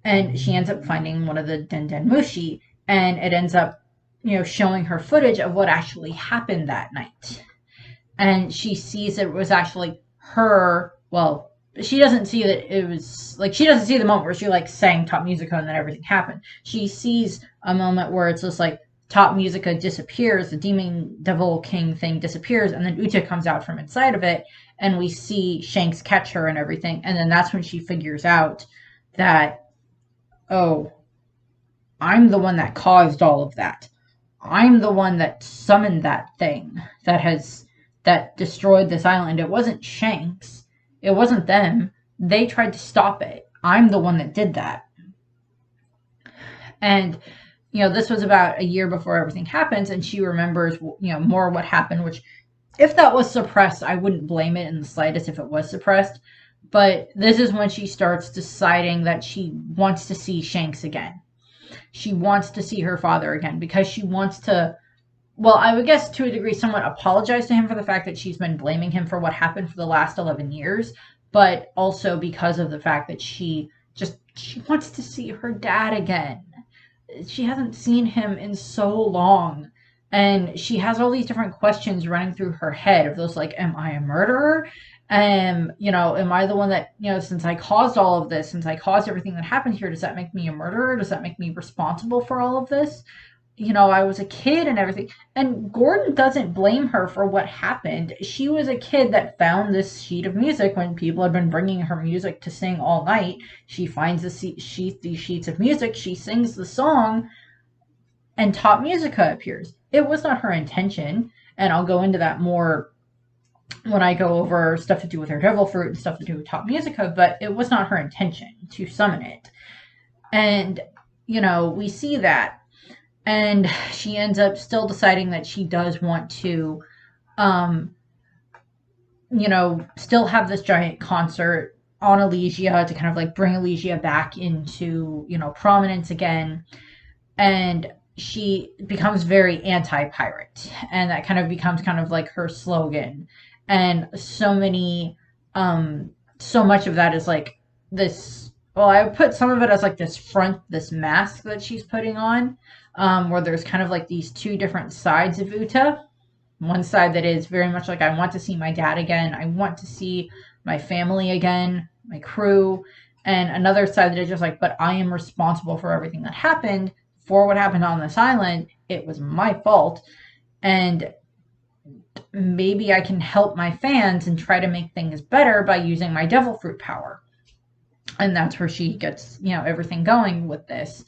And she ends up finding one of the Den Den Mushi, and it ends up, showing her footage of what actually happened that night. And she sees it was actually her, well, she doesn't see that it was, like, she doesn't see the moment where she, like, sang Top Musica and then everything happened. She sees a moment where it's just, like, Top Musica disappears, the Demon Devil King thing disappears, and then Uta comes out from inside of it, and we see Shanks catch her and everything, and then that's when she figures out that, oh, I'm the one that caused all of that. I'm the one that summoned that thing that destroyed this island. It wasn't Shanks. It wasn't them. They tried to stop it. I'm the one that did that. And, this was about a year before everything happens, and she remembers, more what happened, which, if that was suppressed, I wouldn't blame it in the slightest if it was suppressed. But this is when she starts deciding that she wants to see Shanks again. She wants to see her father again because she wants to, well, I would guess to a degree, somewhat apologize to him for the fact that she's been blaming him for what happened for the last 11 years, but also because of the fact that she wants to see her dad again. She hasn't seen him in so long. And she has all these different questions running through her head of those, like, am I a murderer? Am I the one that, since I caused all of this, since I caused everything that happened here, does that make me a murderer? Does that make me responsible for all of this? I was a kid and everything. And Gordon doesn't blame her for what happened. She was a kid that found this sheet of music when people had been bringing her music to sing all night. She finds these sheets of music. She sings the song, and Top Musica appears. It was not her intention, and I'll go into that more when I go over stuff to do with her devil fruit and stuff to do with Top Musica, but it was not her intention to summon it. And, we see that. And she ends up still deciding that she does want to, still have this giant concert on Elysia to kind of like bring Elysia back into, prominence again. And she becomes very anti-pirate. And that kind of becomes kind of like her slogan. And so much of that is like this, well, I would put some of it as like this mask that she's putting on, where there's kind of like these two different sides of Uta. One side that is very much like, I want to see my dad again. I want to see my family again, my crew. And another side that is just like, but I am responsible for everything that happened, for what happened on this island. It was my fault. And maybe I can help my fans and try to make things better by using my devil fruit power. And that's where she gets, everything going with this.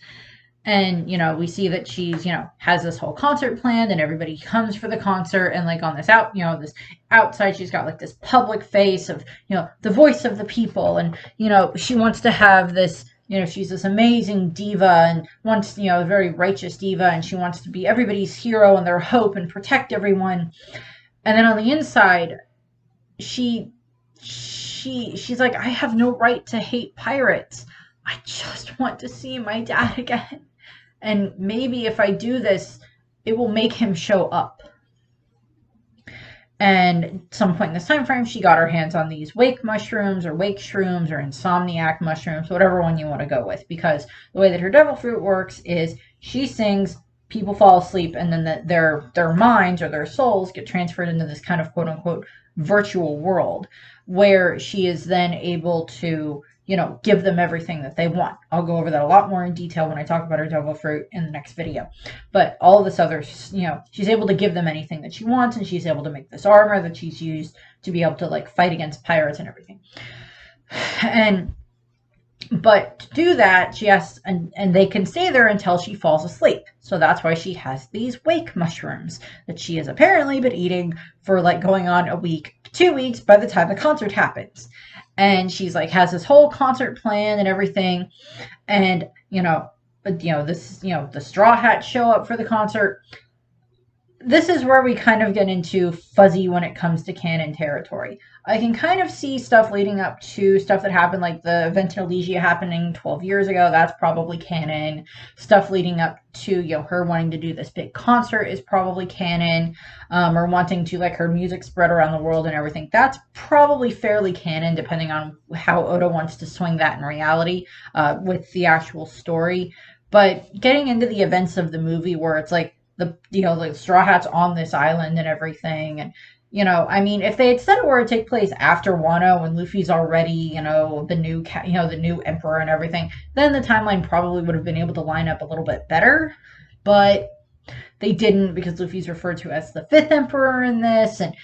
And, we see that she's, has this whole concert planned and everybody comes for the concert. And like on this this outside, she's got like this public face of, the voice of the people. And, she wants to have this, she's this amazing diva and wants, a very righteous diva. And she wants to be everybody's hero and their hope and protect everyone. And then on the inside, she's like, I have no right to hate pirates. I just want to see my dad again. And maybe if I do this, it will make him show up. And at some point in this time frame, she got her hands on these wake mushrooms or wake shrooms or insomniac mushrooms, whatever one you want to go with. Because the way that her devil fruit works is she sings, people fall asleep, and then their minds or their souls get transferred into this kind of quote unquote virtual world where she is then able to give them everything that they want. I'll go over that a lot more in detail when I talk about her devil fruit in the next video. But all of this other, she's able to give them anything that she wants, and she's able to make this armor that she's used to be able to like fight against pirates and everything. But to do that, she has, and they can stay there until she falls asleep. So that's why she has these wake mushrooms that she has apparently been eating for like going on a week, 2 weeks by the time the concert happens. And she's like has this whole concert plan and everything, and the Straw Hats show up for the concert. This is where we kind of get into fuzzy when it comes to canon territory. I can kind of see stuff leading up to stuff that happened, like the event in Elysia happening 12 years ago. That's probably canon. Stuff leading up to, her wanting to do this big concert is probably canon, or wanting to, like, her music spread around the world and everything. That's probably fairly canon, depending on how Oda wants to swing that in reality, with the actual story. But getting into the events of the movie where it's like, the Straw Hats on this island and everything. And, if they had said it were to take place after Wano when Luffy's already, the new emperor and everything, then the timeline probably would have been able to line up a little bit better. But they didn't, because Luffy's referred to as the fifth emperor in this. And,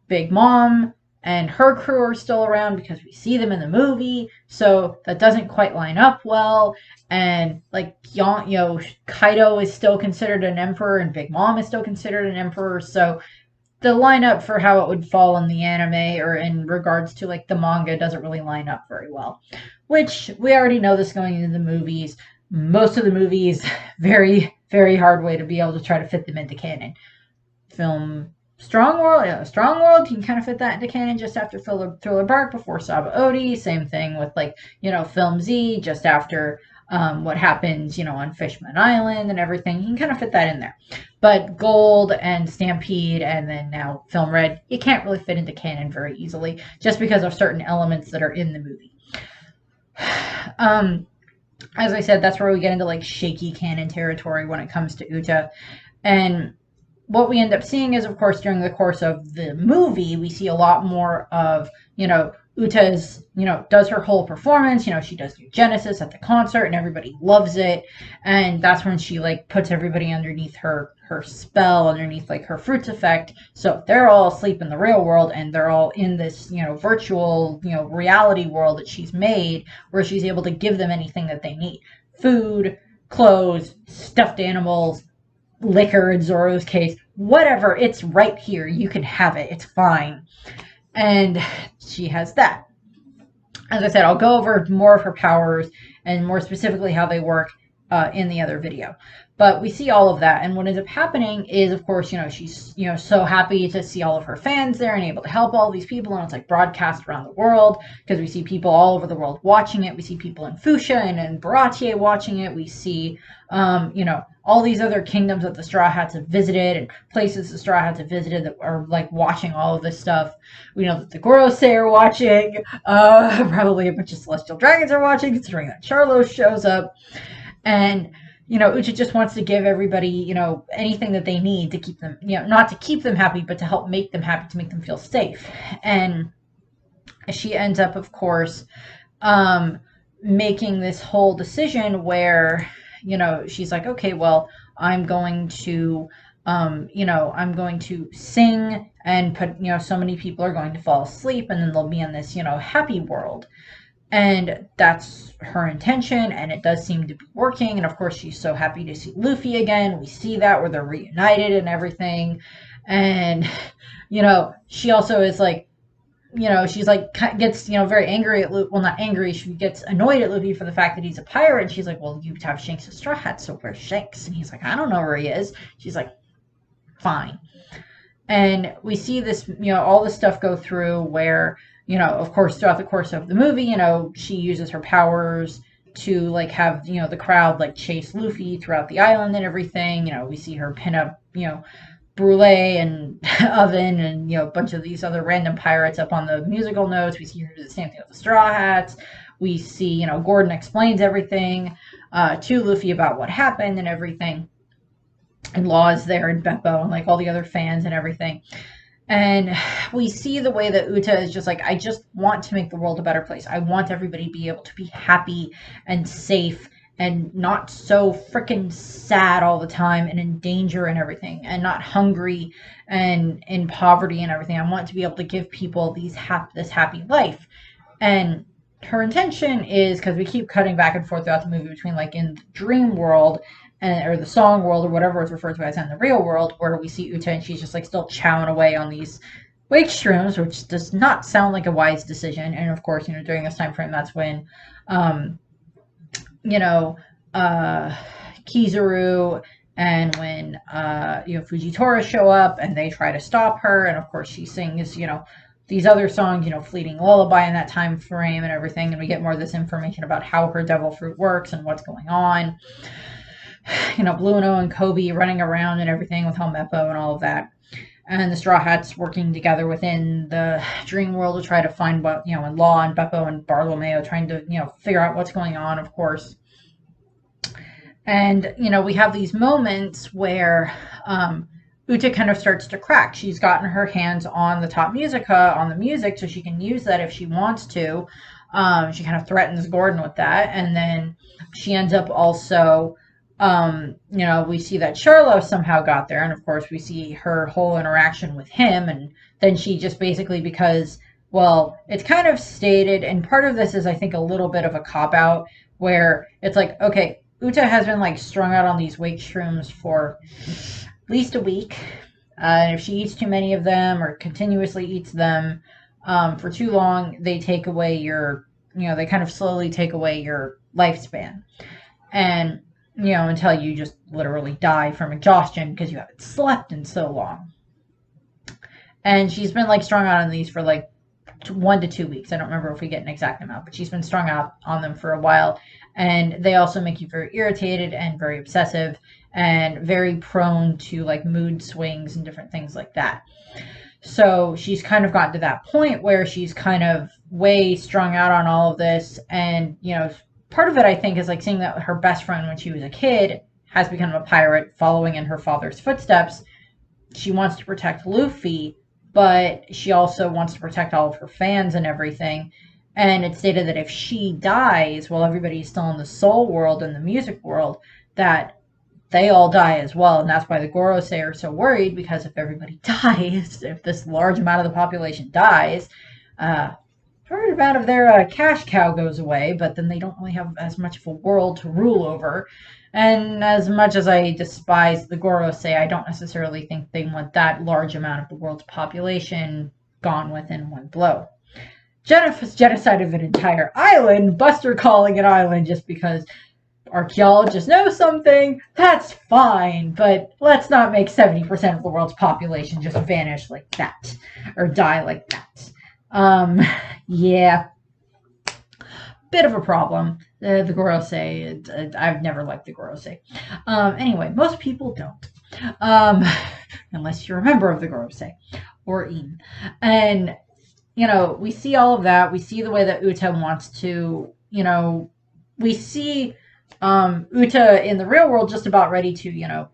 Big Mom and her crew are still around because we see them in the movie. So that doesn't quite line up well. And Kaido is still considered an emperor, and Big Mom is still considered an emperor. So the lineup for how it would fall in the anime or in regards to like the manga doesn't really line up very well. Which we already know this going into the movies. Most of the movies, very, very hard way to be able to try to fit them into canon. Film Strong World, you can kind of fit that into canon just after Thriller Bark, before Saba Odi. Same thing with Film Z, just after what happens, on Fishman Island and everything. You can kind of fit that in there. But Gold and Stampede and then now Film Red, you can't really fit into canon very easily just because of certain elements that are in the movie. As I said, that's where we get into like shaky canon territory when it comes to Uta. And what we end up seeing is, of course, during the course of the movie, we see a lot more of, Uta's, does her whole performance. She does New Genesis at the concert and everybody loves it. And that's when she like puts everybody underneath her spell, underneath like her fruits effect. So they're all asleep in the real world and they're all in this, virtual, reality world that she's made, where she's able to give them anything that they need. Food, clothes, stuffed animals, liquor in Zoro's case, whatever, it's right here. You can have it. It's fine. And she has that. As I said, I'll go over more of her powers and more specifically how they work in the other video. But we see all of that, and what ends up happening is, of course, she's, so happy to see all of her fans there and able to help all these people, and it's like broadcast around the world, because we see people all over the world watching it. We see people in Fuchsia and in Baratie watching it. We see, all these other kingdoms that the Straw Hats have visited and places the Straw Hats have visited that are, like, watching all of this stuff. We know that the Gorosei are watching, probably a bunch of Celestial Dragons are watching, considering that Charlos shows up, and Uta just wants to give everybody, anything that they need to keep them, not to keep them happy, but to help make them happy, to make them feel safe. And she ends up, of course, making this whole decision where, she's like, okay, well, I'm going to sing and put, so many people are going to fall asleep and then they'll be in this, happy world. And that's her intention, and it does seem to be working. And of course, she's so happy to see Luffy again. We see that where they're reunited and everything. And, she also is like, she's like, gets, very angry at Luffy. Well, not angry. She gets annoyed at Luffy for the fact that he's a pirate. And she's like, well, you have Shanks' Straw Hat, so where's Shanks? And he's like, I don't know where he is. She's like, fine. And we see this, all this stuff go through where, of course, throughout the course of the movie, she uses her powers to, like, have, the crowd, like, chase Luffy throughout the island and everything. We see her pin up, Brule and Oven and, a bunch of these other random pirates up on the musical notes. We see her do the same thing with the Straw Hats. We see, Gordon explains everything to Luffy about what happened and everything. And Law is there and Beppo and, like, all the other fans and everything. And we see the way that Uta is just like, I just want to make the world a better place. I want everybody to be able to be happy and safe and not so freaking sad all the time and in danger and everything and not hungry and in poverty and everything. I want to be able to give people this happy life. And her intention is, because we keep cutting back and forth throughout the movie between like in the dream world or the song world or whatever it's referred to as in the real world, where we see Uta and she's just like still chowing away on these wake shrooms, which does not sound like a wise decision. And of course, during this time frame, that's when, um, you know, uh, Kizaru and when Fujitora show up and they try to stop her, and of course she sings these other songs, Fleeting Lullaby in that time frame and everything, and we get more of this information about how her devil fruit works and what's going on. Blueno and Kobe running around and everything with Helmeppo and all of that. And the Straw Hats working together within the dream world to try to find and Law and Beppo and Bartolomeo trying to, figure out what's going on, of course. And, we have these moments where Uta kind of starts to crack. She's gotten her hands on the top musica, on the music, so she can use that if she wants to. She kind of threatens Gordon with that. And then she ends up also, we see that Charlo somehow got there. And of course, we see her whole interaction with him. And then she just basically, because, well, it's kind of stated, and part of this is, I think, a little bit of a cop-out, where it's like, okay, Uta has been like strung out on these wake shrooms for at least a week. And if she eats too many of them or continuously eats them for too long, they take away they kind of slowly take away your lifespan. And, until you just literally die from exhaustion because you haven't slept in so long. And she's been like strung out on these for like 1 to 2 weeks. I don't remember if we get an exact amount, but she's been strung out on them for a while. And they also make you very irritated and very obsessive and very prone to like mood swings and different things like that. So she's kind of gotten to that point where she's kind of way strung out on all of this. And, part of it, I think, is like seeing that her best friend when she was a kid has become a pirate following in her father's footsteps. She wants to protect Luffy, but she also wants to protect all of her fans and everything. And it's stated that if she dies while everybody's still in the soul world and the music world, that they all die as well. And that's why the Gorosei are so worried, because if everybody dies, if this large amount of the population dies, part amount of their cash cow goes away, but then they don't really have as much of a world to rule over. And as much as I despise the Gorosei, I don't necessarily think they want that large amount of the world's population gone within one blow. Genocide of an entire island, Buster calling an island just because archaeologists know something, that's fine, but let's not make 70% of the world's population just vanish like that, or die like that. Yeah. Bit of a problem. The Gorosei, I've never liked the Gorosei. Anyway, most people don't. Unless you're a member of the Gorosei, or In. And we see all of that. We see the way that Uta wants to, we see Uta in the real world just about ready to,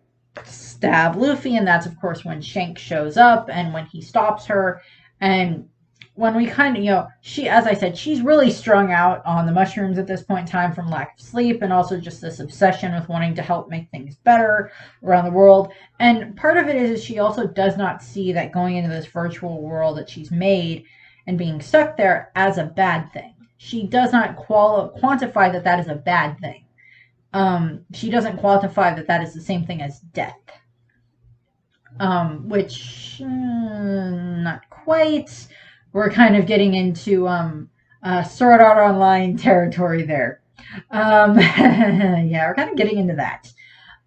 stab Luffy. And that's, of course, when Shanks shows up and when he stops her. And when we kind of, she, as I said, she's really strung out on the mushrooms at this point in time from lack of sleep and also just this obsession with wanting to help make things better around the world. And part of it is she also does not see that going into this virtual world that she's made and being stuck there as a bad thing. She does not quantify that is a bad thing. She doesn't quantify that is the same thing as death. Which, not quite. We're kind of getting into Sword Art Online territory there. Yeah, we're kind of getting into that.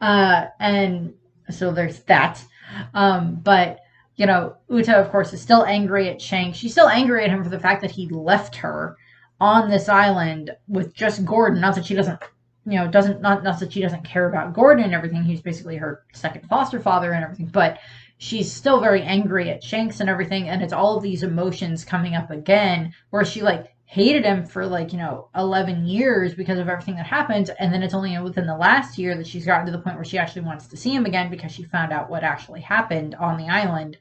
And so there's that. But, Uta, of course, is still angry at Shanks. She's still angry at him for the fact that he left her on this island with just Gordon. Not that she doesn't, not that she doesn't care about Gordon and everything. He's basically her second foster father and everything. But she's still very angry at Shanks and everything, and it's all of these emotions coming up again, where she hated him for 11 years because of everything that happened, and then it's only within the last year that she's gotten to the point where she actually wants to see him again because she found out what actually happened on the island.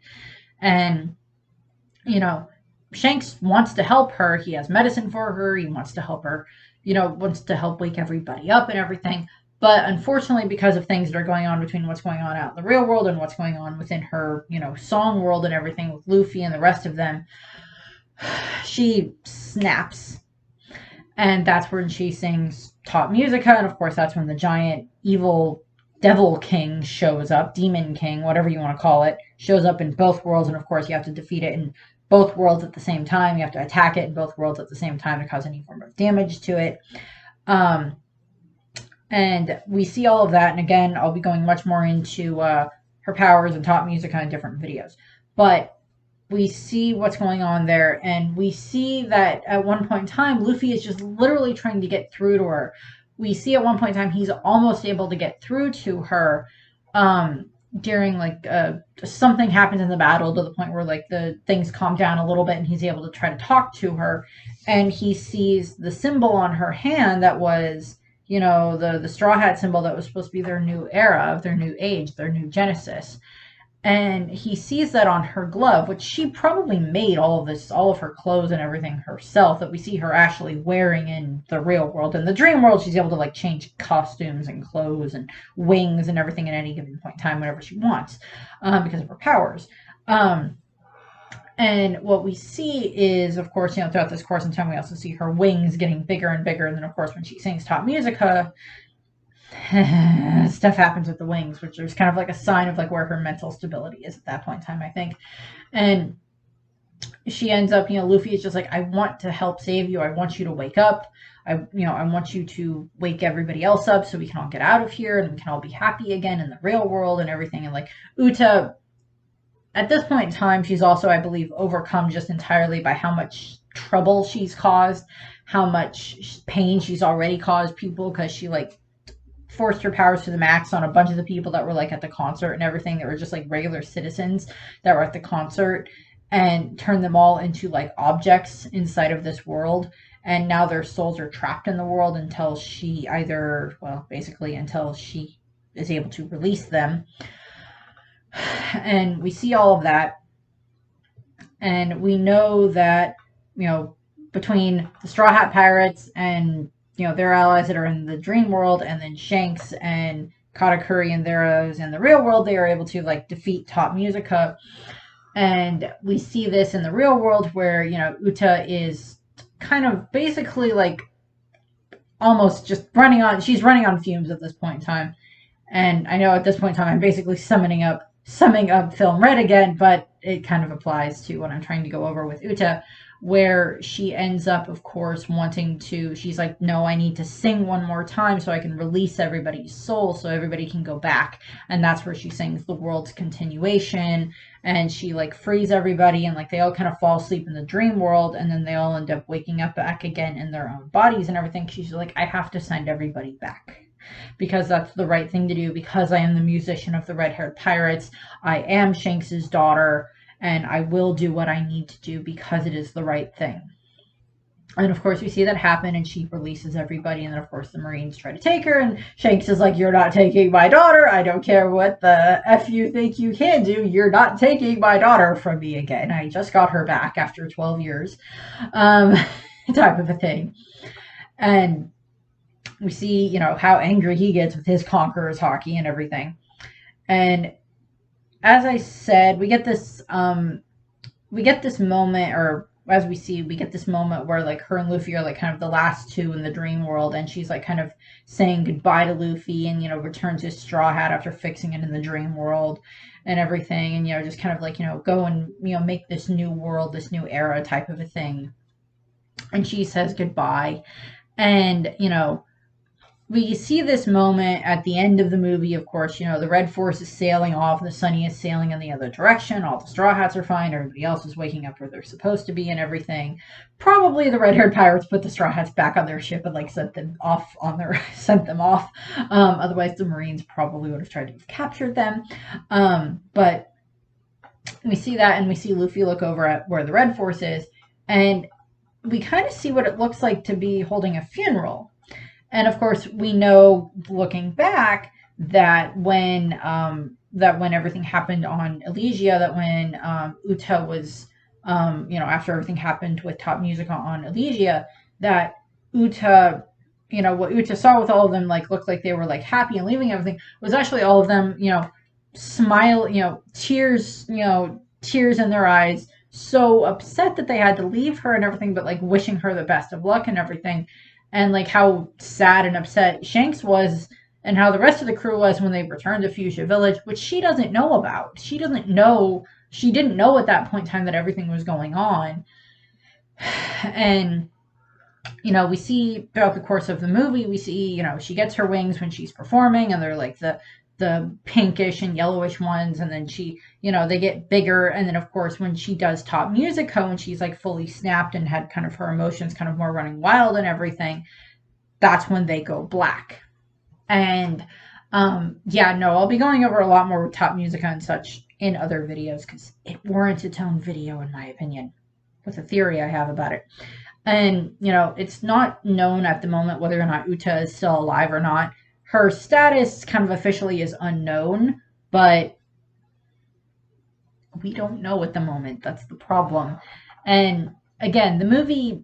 And, you know, Shanks wants to help her. He has medicine for her. He wants to help her, wants to help wake everybody up and everything. But unfortunately, because of things that are going on between what's going on out in the real world and what's going on within her, song world and everything with Luffy and the rest of them, she snaps. And that's when she sings Top Musica. And of course, that's when the giant evil Devil King shows up, Demon King, whatever you want to call it, shows up in both worlds. And of course, you have to defeat it in both worlds at the same time. You have to attack it in both worlds at the same time to cause any form of damage to it. And we see all of that. And again, I'll be going much more into her powers and Top Musica in different videos. But we see what's going on there, and we see that at one point in time, Luffy is just literally trying to get through to her. We see at one point in time he's almost able to get through to her during something happens in the battle to the point where the things calm down a little bit and he's able to try to talk to her, and he sees the symbol on her hand that was the Straw Hat symbol that was supposed to be their new era of their new age, their new Genesis. And he sees that on her glove, which she probably made all of her clothes and everything herself, that we see her actually wearing in the real world. In the dream world, she's able to change costumes and clothes and wings and everything at any given point in time whenever she wants, because of her powers. And what we see is, of course, throughout this course in time, we also see her wings getting bigger and bigger. And then, of course, when she sings Top Musica, stuff happens with the wings, which is kind of a sign of where her mental stability is at that point in time, I think. And she ends up, Luffy is just I want to help save you. I want you to wake up. I want you to wake everybody else up so we can all get out of here and we can all be happy again in the real world and everything. And Uta, at this point in time, she's also, I believe, overcome just entirely by how much trouble she's caused, how much pain she's already caused people, because she forced her powers to the max on a bunch of the people that were at the concert and everything, that were just regular citizens that were at the concert, and turned them all into objects inside of this world. And now their souls are trapped in the world until she until she is able to release them. And we see all of that, and we know that between the Straw Hat Pirates and their allies that are in the dream world, and then Shanks and Katakuri and those in the real world, they are able to defeat Top Musica. And we see this in the real world where Uta is kind of basically almost just running on fumes at this point in time. And I know at this point in time I'm basically summing up Film Red again, but it kind of applies to what I'm trying to go over with Uta, where she ends up, of course, she's no, I need to sing one more time so I can release everybody's soul so everybody can go back. And that's where she sings the world's continuation, and she frees everybody, and they all kind of fall asleep in the dream world, and then they all end up waking up back again in their own bodies and everything. She's I have to send everybody back, because that's the right thing to do, because I am the musician of the Red-Haired Pirates. I am Shanks's daughter, and I will do what I need to do because it is the right thing. And of course we see that happen, and she releases everybody, and then of course the Marines try to take her, and Shanks is you're not taking my daughter. I don't care what the F you think you can do. You're not taking my daughter from me again. I just got her back after 12 years. Type of a thing. And we see, how angry he gets with his Conqueror's Haki and everything. And as I said, we get this moment, or as we get this moment where her and Luffy are kind of the last two in the dream world, and she's kind of saying goodbye to Luffy, and returns his straw hat after fixing it in the dream world and everything, and just kind of go and make this new world, this new era type of a thing. And she says goodbye, and we see this moment at the end of the movie. Of course, the Red Force is sailing off, the Sunny is sailing in the other direction, all the Straw Hats are fine, everybody else is waking up where they're supposed to be and everything. Probably the Red-Haired Pirates put the Straw Hats back on their ship and sent them off. Otherwise the Marines probably would have tried to have captured them. But we see that, and we see Luffy look over at where the Red Force is, and we kind of see what it looks like to be holding a funeral. And of course, we know, looking back, that when that when everything happened on Elysia, that when Uta was, after everything happened with Top Musica on Elysia, that Uta, what Uta saw with all of them, like, looked like they were, like, happy and leaving everything, was actually all of them, smile, tears in their eyes, so upset that they had to leave her and everything, but, like, wishing her the best of luck and everything. And, like, how sad and upset Shanks was, and how the rest of the crew was when they returned to Fuchsia Village, which she doesn't know about. She didn't know at that point in time that everything was going on. And, we see throughout the course of the movie, we see, she gets her wings when she's performing, and they're like the pinkish and yellowish ones, and then she, they get bigger, and then of course when she does Top Musica, when she's like fully snapped and had kind of her emotions kind of more running wild and everything, that's when they go black. And I'll be going over a lot more with Top Musica and such in other videos, because it warrants its own video in my opinion, with a theory I have about it. And, it's not known at the moment whether or not Uta is still alive or not. Her status kind of officially is unknown, but we don't know at the moment. That's the problem. And again, the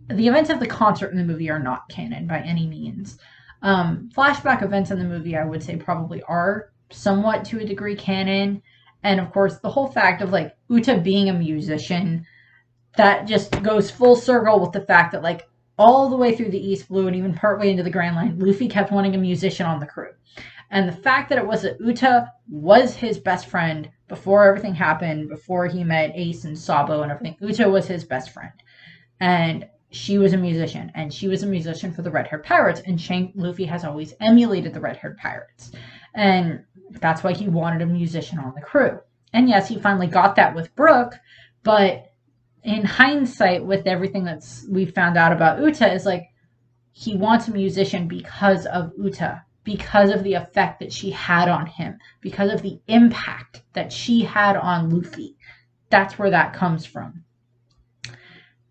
events of the concert in the movie are not canon by any means. Flashback events in the movie, I would say, probably are somewhat to a degree canon. And of course, the whole fact of like Uta being a musician, that just goes full circle with the fact that like all the way through the East Blue and even partway into the Grand Line, Luffy kept wanting a musician on the crew. And the fact that it was that Uta was his best friend before everything happened, before he met Ace and Sabo and everything, Uta was his best friend. And she was a musician, and she was a musician for the Red-Haired Pirates, and Luffy has always emulated the Red-Haired Pirates. And that's why he wanted a musician on the crew. And yes, he finally got that with Brook, but in hindsight, with everything we found out about Uta, is like, he wants a musician because of Uta, because of the effect that she had on him, because of the impact that she had on Luffy. That's where that comes from.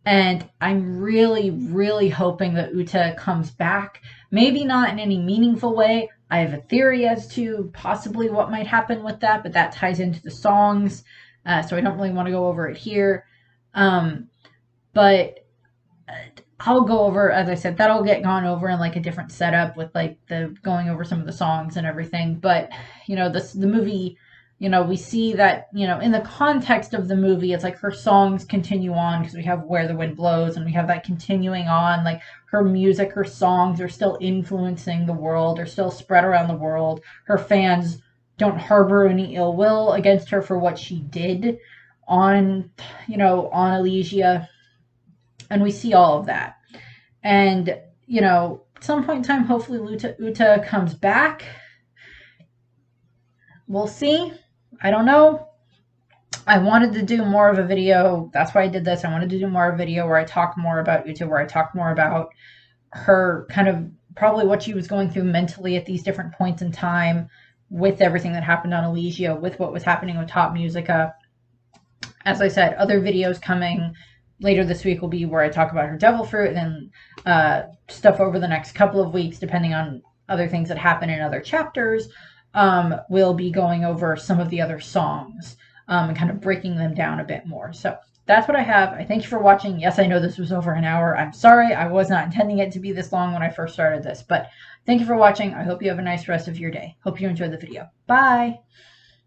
And I'm really, really hoping that Uta comes back. Maybe not in any meaningful way. I have a theory as to possibly what might happen with that, but that ties into the songs, so I don't really want to go over it here. But I'll go over, as I said, that'll get gone over in like a different setup with like the going over some of the songs and everything. But the movie, we see that, in the context of the movie, it's like her songs continue on, because we have Where the Wind Blows, and we have that continuing on. Like her music, her songs are still influencing the world, are still spread around the world. Her fans don't harbor any ill will against her for what she did on Elysia. And we see all of that. And, at some point in time, hopefully Uta comes back. We'll see. I don't know. I wanted to do more of a video. That's why I did this. I wanted to do more of a video where I talk more about Uta, where I talk more about her kind of probably what she was going through mentally at these different points in time, with everything that happened on Elysia, with what was happening with Top Musica. As I said, other videos coming later this week will be where I talk about her devil fruit, and then stuff over the next couple of weeks, depending on other things that happen in other chapters. We'll be going over some of the other songs and kind of breaking them down a bit more. So that's what I have. I thank you for watching. Yes, I know this was over an hour. I'm sorry. I was not intending it to be this long when I first started this, but thank you for watching. I hope you have a nice rest of your day. Hope you enjoyed the video. Bye.